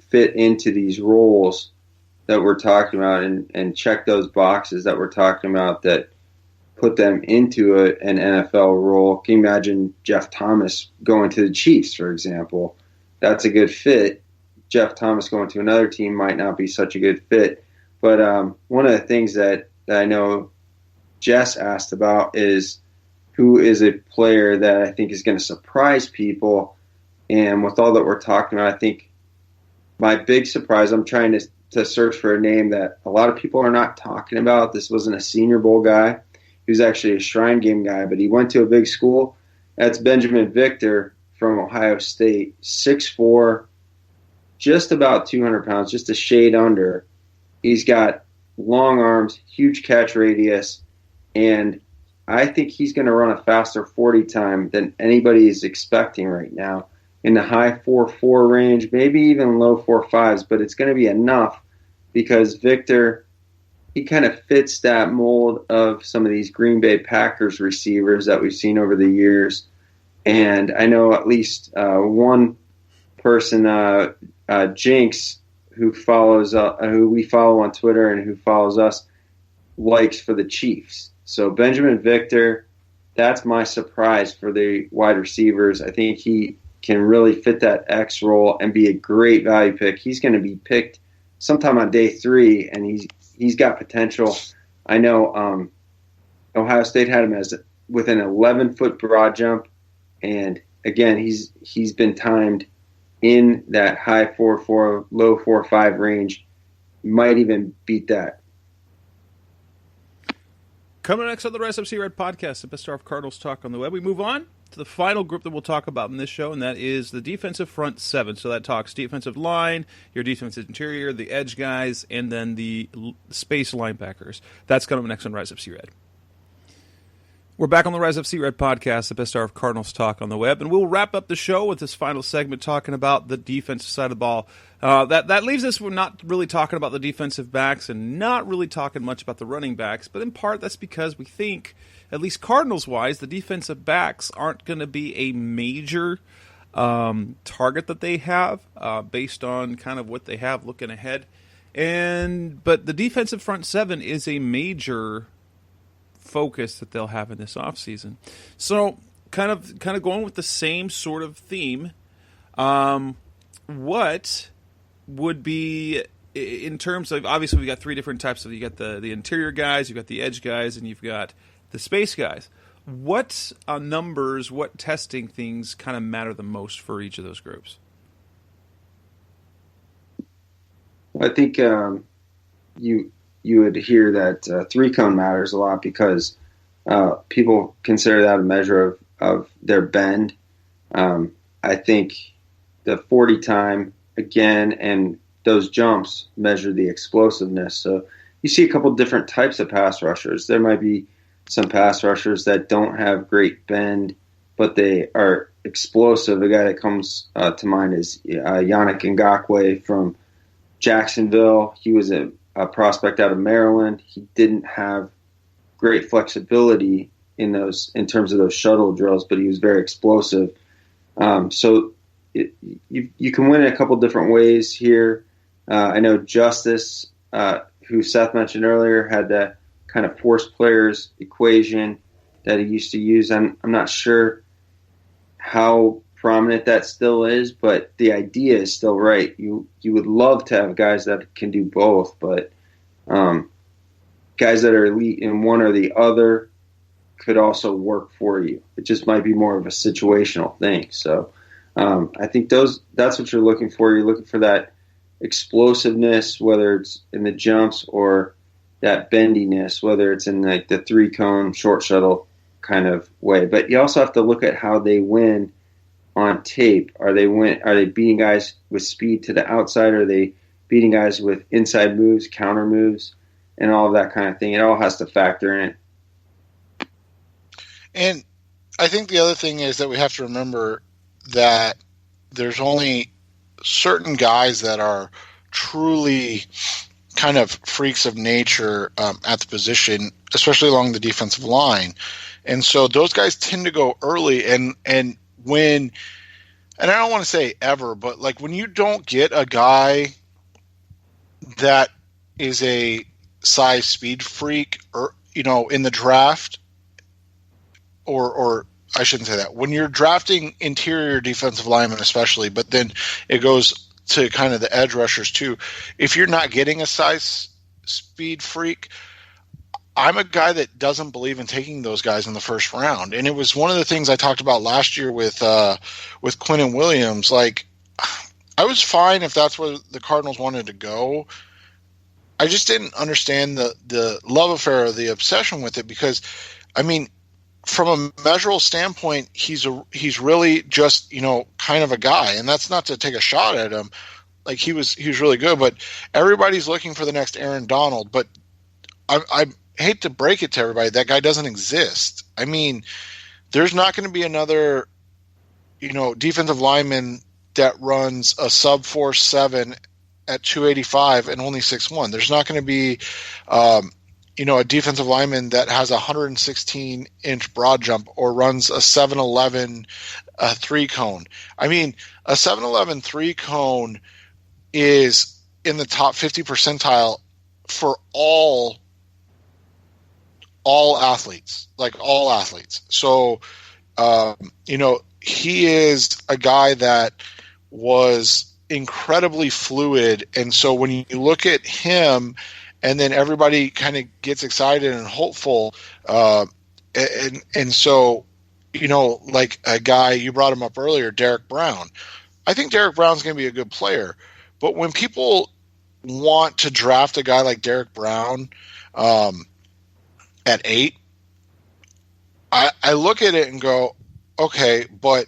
fit into these roles that we're talking about and check those boxes that we're talking about that put them into an NFL role. Can you imagine Jeff Thomas going to the Chiefs, for example? That's a good fit. Jeff Thomas going to another team might not be such a good fit. But one of the things that I know Jess asked about is who is a player that I think is going to surprise people. And with all that we're talking about, I think my big surprise, I'm trying to search for a name that a lot of people are not talking about. This wasn't a Senior Bowl guy. He was actually a Shrine Game guy, but he went to a big school. That's Benjamin Victor from Ohio State, 6'4", just about 200 pounds, just a shade under. He's got long arms, huge catch radius, and I think he's going to run a faster 40 time than anybody is expecting right now, in the high 4.4 range, maybe even low 4.5s, but it's going to be enough because Victor, he kind of fits that mold of some of these Green Bay Packers receivers that we've seen over the years. And I know at least one person, Jinx, who we follow on Twitter and who follows us, likes for the Chiefs. So Benjamin Victor, that's my surprise for the wide receivers. I think he can really fit that X role and be a great value pick. He's going to be picked sometime on day 3, and he's got potential. I know Ohio State had him as with an 11-foot broad jump, and again, he's been timed in that high 4.4, low 4.5 range. Might even beat that. Coming next on the Rise Up See Red podcast, the best of Cardinals talk on the web. We move on to the final group that we'll talk about in this show, and that is the defensive front 7. So that talks defensive line, your defensive interior, the edge guys, and then the space linebackers. That's coming next on Rise Up See Red. We're back on the Rise Up See Red podcast, the best of Cardinals talk on the web, and we'll wrap up the show with this final segment talking about the defensive side of the ball. That leaves us, we're not really talking about the defensive backs and not really talking much about the running backs, but in part that's because we think, at least Cardinals-wise, the defensive backs aren't going to be a major target that they have based on kind of what they have looking ahead. But the defensive front 7 is a major focus that they'll have in this offseason. So kind of going with the same sort of theme, what would be, in terms of, obviously we got 3 different types of, you got the interior guys, you've got the edge guys, and you've got the space guys. What numbers, what testing things kind of matter the most for each of those groups? I think you would hear that 3-cone matters a lot because people consider that a measure of their bend. I think the 40 time, again, and those jumps measure the explosiveness. So you see a couple different types of pass rushers. There might be some pass rushers that don't have great bend, but they are explosive. A guy that comes to mind is Yannick Ngakoue from Jacksonville. He was a prospect out of Maryland. He didn't have great flexibility in terms of those shuttle drills, but he was very explosive. So you can win in a couple different ways here. I know Justice, who Seth mentioned earlier, had that kind of force players equation that he used to use. I'm not sure how prominent that still is, but the idea is still right. You would love to have guys that can do both, but guys that are elite in one or the other could also work for you. It just might be more of a situational thing. So I think that's what you're looking for. You're looking for that explosiveness, whether it's in the jumps or that bendiness, whether it's in like the 3-cone short shuttle kind of way. But you also have to look at how they win on tape. Are they beating guys with speed to the outside? Are they beating guys with inside moves, counter moves, and all of that kind of thing? It all has to factor in. And I think the other thing is that we have to remember that there's only certain guys that are truly kind of freaks of nature at the position, especially along the defensive line. And so those guys tend to go early, and when, and I don't want to say ever, but like when you don't get a guy that is a size speed freak, or in the draft, or I shouldn't say that. When you're drafting interior defensive linemen especially, but then it goes to kind of the edge rushers too. If you're not getting a size speed freak, I'm a guy that doesn't believe in taking those guys in the first round. And it was one of the things I talked about last year with Quinnen Williams. Like, I was fine if that's where the Cardinals wanted to go. I just didn't understand the love affair or the obsession with it, because, I mean, from a measurable standpoint, he's really just, kind of a guy, and that's not to take a shot at him. Like, he was really good, but everybody's looking for the next Aaron Donald. But I hate to break it to everybody, that guy doesn't exist. I mean, there's not going to be another, defensive lineman that runs a sub 4.7 at 285 and only 6'1". There's not going to be, a defensive lineman that has a 116-inch broad jump or runs a 7'11 3-cone. I mean, a 7'11 3-cone is in the top 50 percentile for all all athletes, like all athletes. So, he is a guy that was incredibly fluid. And so when you look at him and then everybody kind of gets excited and hopeful, and so, like a guy, you brought him up earlier, Derek Brown. I think Derek Brown's going to be a good player. But when people want to draft a guy like Derek Brown at 8, I look at it and go, okay, but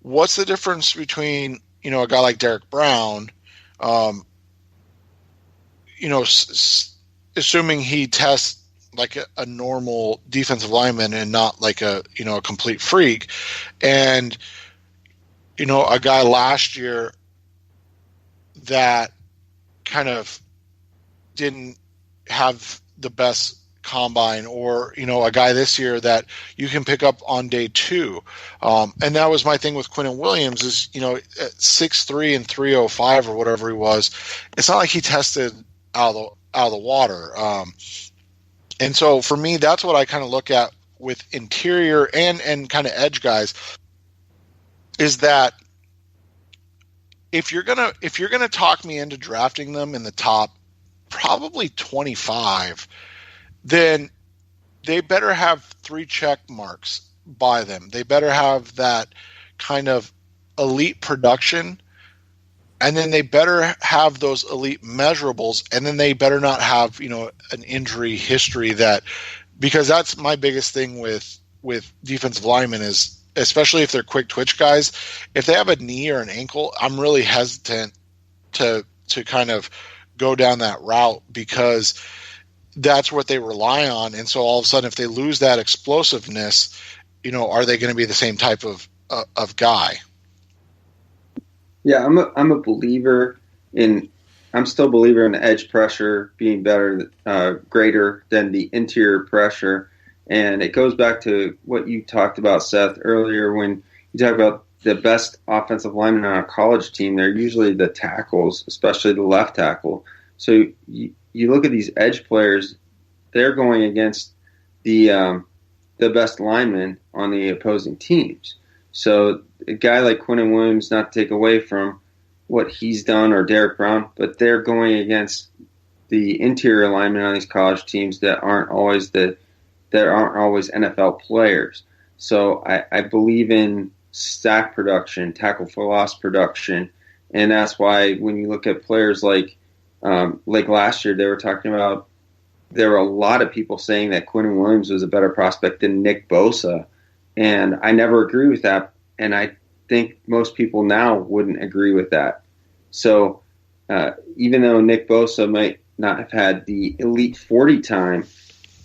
what's the difference between, a guy like Derek Brown, assuming he tests like a normal defensive lineman and not like a complete freak, and, a guy last year that kind of didn't have the best combine, or a guy this year that you can pick up on day 2, and that was my thing with Quinnen Williams is at 6'3" and 305 or whatever he was. It's not like he tested out of the water, and so for me, that's what I kind of look at with interior and kind of edge guys, is that if you're gonna talk me into drafting them in the top probably 25, then they better have 3 check marks by them. They better have that kind of elite production, and then they better have those elite measurables, and then they better not have, an injury history, because that's my biggest thing with defensive linemen is, especially if they're quick twitch guys, if they have a knee or an ankle, I'm really hesitant to kind of go down that route, because that's what they rely on. And so all of a sudden, if they lose that explosiveness, are they going to be the same type of guy? Yeah, I'm a believer in. I'm still a believer in the edge pressure being better, greater than the interior pressure, and it goes back to what you talked about, Seth, earlier when you talk about the best offensive linemen on a college team. They're usually the tackles, especially the left tackle. So you look at these edge players; they're going against the best linemen on the opposing teams. So a guy like Quinnen Williams, not to take away from what he's done, or Derek Brown, but they're going against the interior linemen on these college teams that aren't always NFL players. So I believe in sack production, tackle for loss production, and that's why when you look at players like last year, they were talking about, there were a lot of people saying that Quinnen Williams was a better prospect than Nick Bosa, and I never agree with that, and I think most people now wouldn't agree with that. So even though Nick Bosa might not have had the elite 40 time,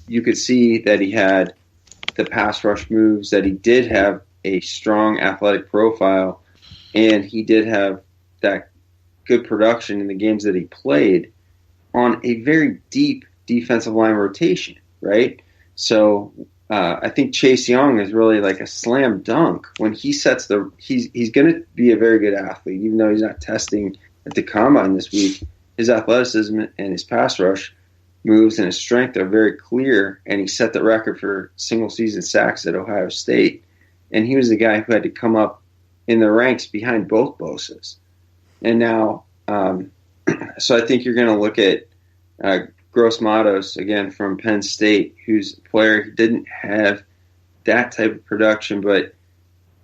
you could see that he had the pass rush moves, that he did have a strong athletic profile, and he did have that good production in the games that he played on a very deep defensive line rotation, right? So I think Chase Young is really like a slam dunk when he sets he's going to be a very good athlete, even though he's not testing at the combine this week. His athleticism and his pass rush moves and his strength are very clear, and he set the record for single season sacks at Ohio State. And he was the guy who had to come up in the ranks behind both Bosas. And now, so I think you're going to look at Gross Matos, again, from Penn State, who's a player who didn't have that type of production, but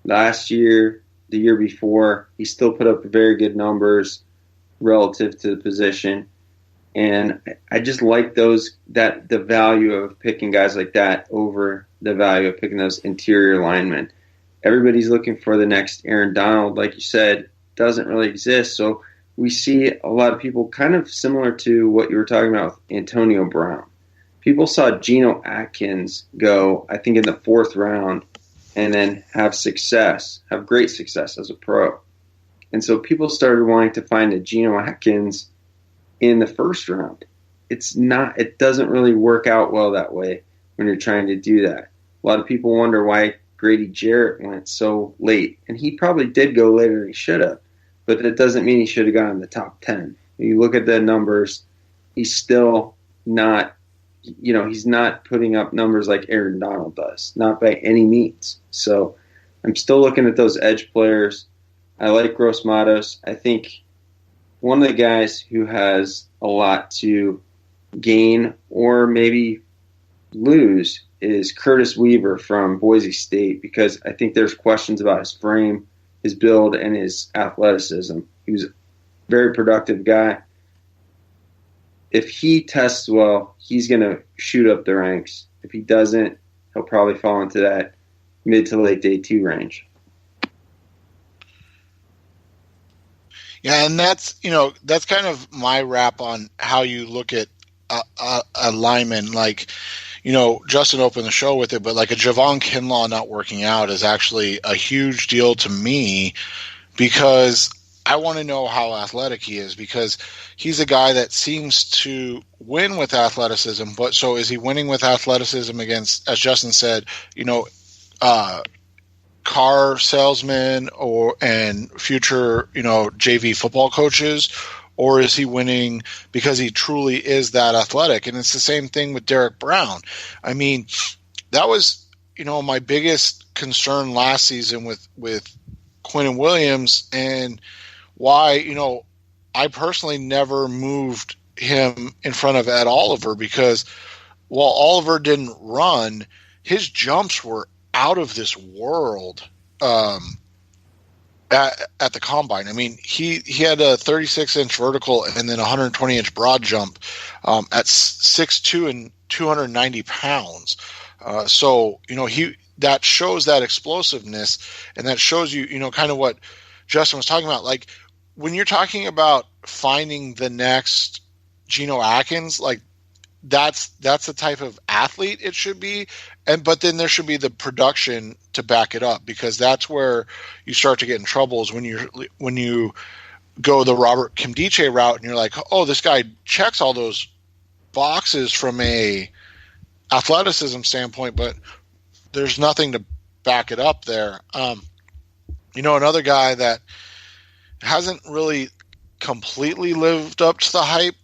last year, the year before, he still put up very good numbers relative to the position. And I just like the value of picking guys like that over the value of picking those interior linemen. Everybody's looking for the next Aaron Donald, like you said, doesn't really exist. So we see a lot of people kind of similar to what you were talking about with Antonio Brown. People saw Geno Atkins go, I think, in the 4th round and then have great success as a pro. And so people started wanting to find a Geno Atkins in the 1st round. It doesn't really work out well that way when you're trying to do that. A lot of people wonder why Grady Jarrett went so late, and he probably did go later than he should have, but that doesn't mean he should have gone in the top 10. When you look at the numbers, he's still not he's not putting up numbers like Aaron Donald does, not by any means. So I'm still looking at those edge players. I like Gross Matos. I think one of the guys who has a lot to gain or maybe lose is Curtis Weaver from Boise State, because I think there's questions about his frame, his build, and his athleticism. He was a very productive guy. If he tests well, he's going to shoot up the ranks. If he doesn't, he'll probably fall into that mid to late day 2 range. Yeah, and that's kind of my wrap on how you look at a lineman. Like, Justin opened the show with it, but like a Javon Kinlaw not working out is actually a huge deal to me, because I want to know how athletic he is, because he's a guy that seems to win with athleticism. But so is he winning with athleticism against, as Justin said, car salesmen and future, JV football coaches, or is he winning because he truly is that athletic? And it's the same thing with Derek Brown. I mean, that was, my biggest concern last season with Quinnen Williams, and why, I personally never moved him in front of Ed Oliver, because while Oliver didn't run, his jumps were out of this world at the combine. I mean, he had a 36-inch vertical and then a 120-inch broad jump at 6'2" and 290 pounds. So, that shows that explosiveness, and that shows you, kind of what Justin was talking about. Like, when you're talking about finding the next Geno Atkins, like, that's the type of athlete it should be. But then there should be the production to back it up, because that's where you start to get in trouble, is when you go the Robert Kimdiche route and you're like, oh, this guy checks all those boxes from a athleticism standpoint, but there's nothing to back it up there. Another guy that hasn't really completely lived up to the hype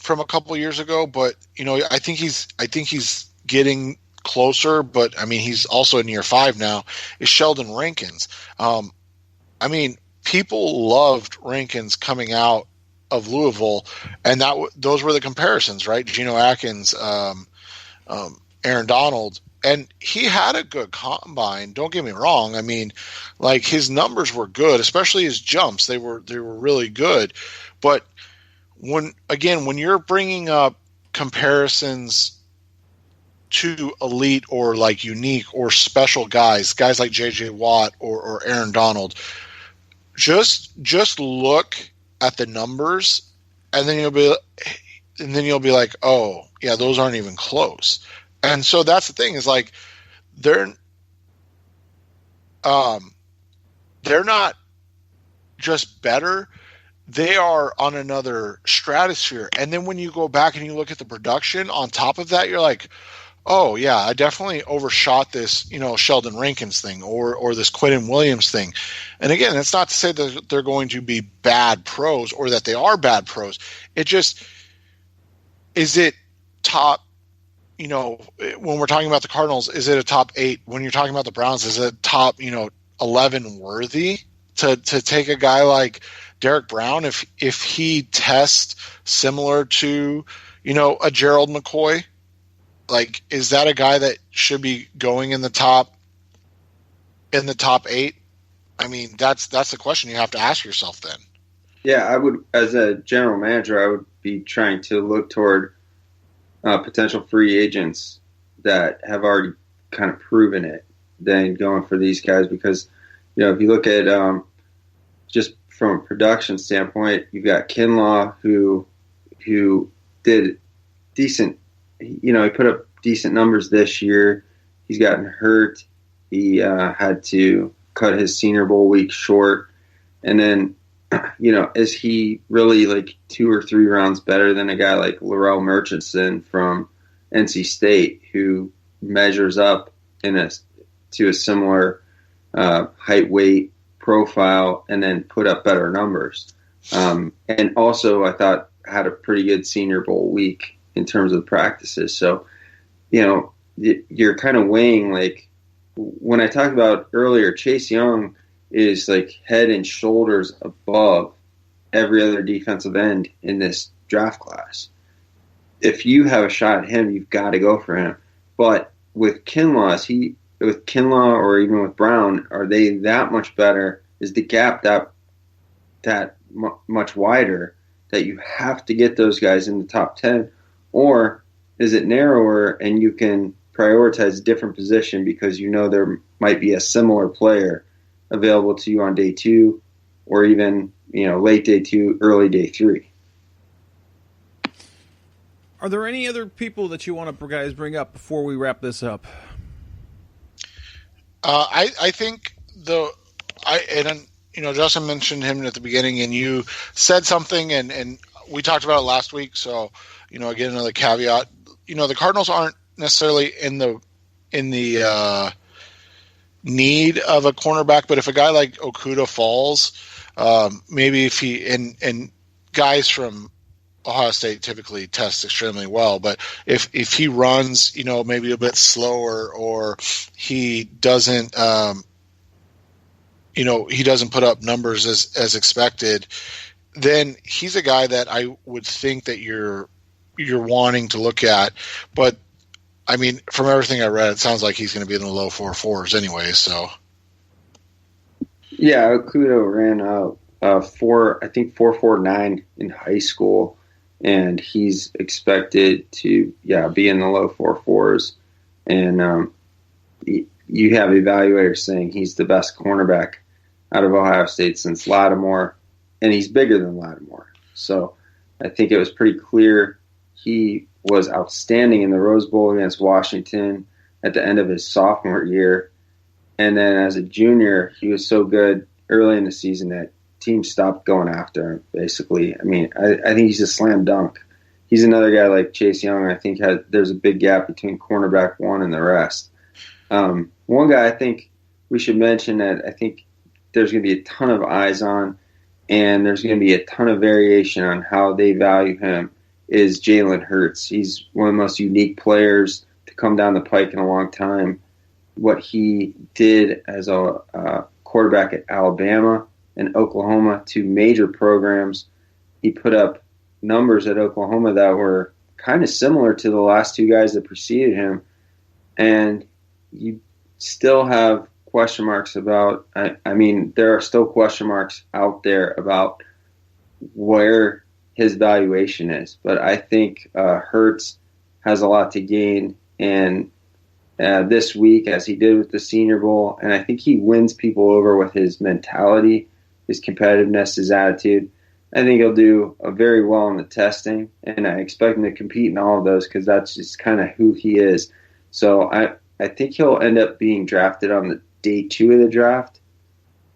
from a couple years ago, but I think he's getting closer, but I mean, he's also in year 5 now, is Sheldon Rankins. I mean, people loved Rankins coming out of Louisville, and those were the comparisons, right? Geno Atkins, Aaron Donald, and he had a good combine. Don't get me wrong. I mean, like, his numbers were good, especially his jumps. They were really good. But when you're bringing up comparisons to elite or like unique or special guys like JJ Watt or Aaron Donald, just look at the numbers, and then you'll be like, oh yeah, those aren't even close. And so that's the thing, is like, they're not just better, they are on another stratosphere. And then when you go back and you look at the production on top of that, you're like, oh yeah, I definitely overshot this, Sheldon Rankins thing or this Quinnen Williams thing. And again, that's not to say that they're going to be bad pros or that they are bad pros. It just, is it top, when we're talking about the Cardinals, is it a top 8? When you're talking about the Browns, is it top, 11 worthy to take a guy like Derek Brown if he tests similar to, a Gerald McCoy? Like, is that a guy that should be going in the top 8? I mean, that's the question you have to ask yourself then. Yeah, I would, as a general manager, I would be trying to look toward potential free agents that have already kind of proven it, than going for these guys, because if you look at just from a production standpoint, you've got Kinlaw who did decent. He put up decent numbers this year. He's gotten hurt. He had to cut his Senior Bowl week short, and then is he really like 2 or 3 rounds better than a guy like Laurel Murchison from NC State, who measures up to a similar height, weight profile, and then put up better numbers? And also, I thought had a pretty good Senior Bowl week in terms of practices. So, you're kind of weighing, like, when I talked about earlier, Chase Young is like head and shoulders above every other defensive end in this draft class. If you have a shot at him, you've got to go for him. But with Kinlaw, or even with Brown, are they that much better? Is the gap that much wider that you have to get those guys in the top 10? Or is it narrower and you can prioritize a different position because there might be a similar player available to you on day 2 or even late day 2, early day 3? Are there any other people that you want to guys bring up before we wrap this up? I think Justin mentioned him at the beginning, and you said something, and we talked about it last week. So, again, another caveat. The Cardinals aren't necessarily in the need of a cornerback, but if a guy like Okudah falls, maybe if he and guys from Ohio State typically test extremely well, but if he runs, maybe a bit slower, or he doesn't, he doesn't put up numbers as expected, then he's a guy that I would think that you're wanting to look at. But I mean, from everything I read, it sounds like he's going to be in the low 4.4s anyway. So yeah, Okudah ran I think 4.49 in high school. And he's expected to, be in the low 4.4s. And you have evaluators saying he's the best cornerback out of Ohio State since Lattimore, and he's bigger than Lattimore. So I think it was pretty clear he was outstanding in the Rose Bowl against Washington at the end of his sophomore year. And then as a junior, he was so good early in the season that teams stopped going after him, basically. I mean, I think he's a slam dunk. He's another guy like Chase Young. I think there's a big gap between cornerback 1 and the rest. One guy I think we should mention that I think there's going to be a ton of eyes on, and there's going to be a ton of variation on how they value him, is Jalen Hurts. He's one of the most unique players to come down the pike in a long time. What he did as a quarterback at Alabama and Oklahoma, 2 major programs. He put up numbers at Oklahoma that were kind of similar to the last 2 guys that preceded him. And you still have question marks about, there are still question marks out there about where his valuation is. But I think Hurts has a lot to gain. And this week, as he did with the Senior Bowl, and I think he wins people over with his mentality, his competitiveness, his attitude. I think he'll do very well in the testing, and I expect him to compete in all of those because that's just kind of who he is. So I think he'll end up being drafted on the day 2 of the draft,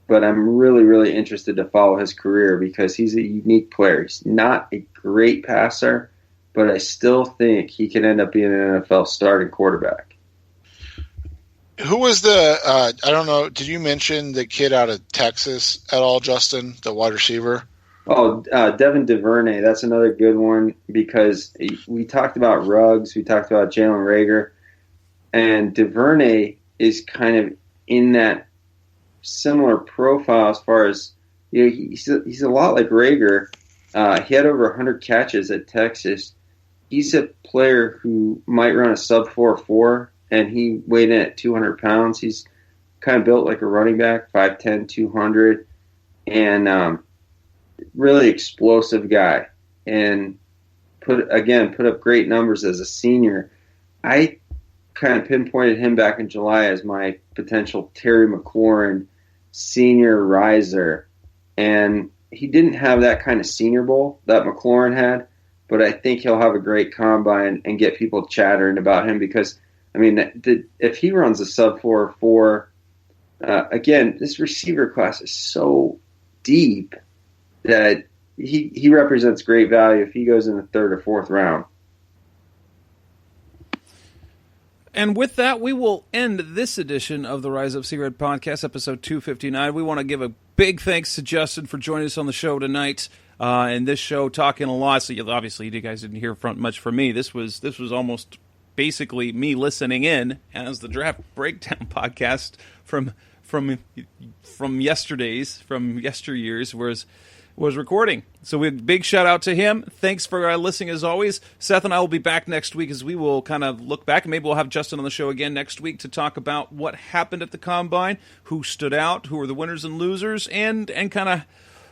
but I'm really, really interested to follow his career because he's a unique player. He's not a great passer, but I still think he can end up being an NFL starting quarterback. Who was the I don't know, did you mention the kid out of Texas at all, Justin, the wide receiver? Oh, Devin DuVernay. That's another good one because we talked about Ruggs, we talked about Jalen Reagor, and DuVernay is kind of in that similar profile as far as, he's a lot like Reagor. He had over 100 catches at Texas. He's a player who might run a sub 4.4, and he weighed in at 200 pounds. He's kind of built like a running back, 5'10", 200, and really explosive guy. And put up great numbers as a senior. I kind of pinpointed him back in July as my potential Terry McLaurin senior riser. And he didn't have that kind of Senior Bowl that McLaurin had, but I think he'll have a great combine and get people chattering about him because, if he runs a sub 4.4, again, this receiver class is so deep that he represents great value if he goes in the 3rd or 4th round. And with that, we will end this edition of the Rise Up Sea Red podcast, episode 259. We want to give a big thanks to Justin for joining us on the show tonight. and this show talking a lot. So obviously you guys didn't hear much from me. This was almost basically me listening in as the draft breakdown podcast from yesteryears was recording. So we big shout out to him. Thanks for listening as always. Seth and I will be back next week as we will kind of look back, and maybe we'll have Justin on the show again next week to talk about what happened at the Combine, who stood out, who were the winners and losers, and kind of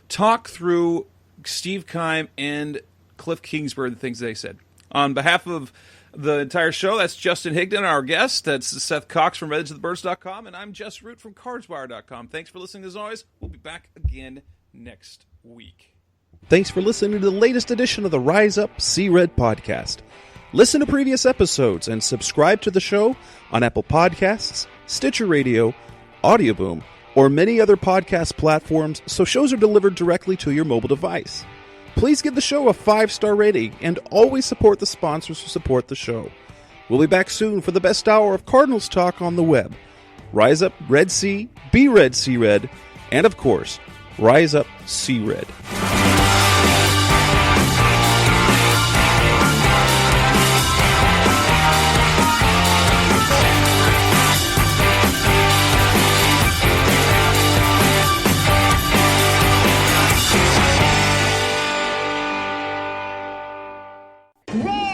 talk through Steve Keim and Cliff Kingsbury, the things they said. On behalf of the entire show, that's Justin Higdon, our guest. That's Seth Cox from RedEdgeOfTheBirds.com, and I'm Jess Root from CardsWire.com. Thanks for listening as always. We'll be back again next week. Thanks for listening to the latest edition of the Rise Up, See Red podcast. Listen to previous episodes and subscribe to the show on Apple Podcasts, Stitcher Radio, Audioboom, or many other podcast platforms so shows are delivered directly to your mobile device. Please give the show a 5-star rating and always support the sponsors who support the show. We'll be back soon for the best hour of Cardinals talk on the web. Rise up, Red Sea, be Red, See Red, and of course, Rise up, See Red. Rise!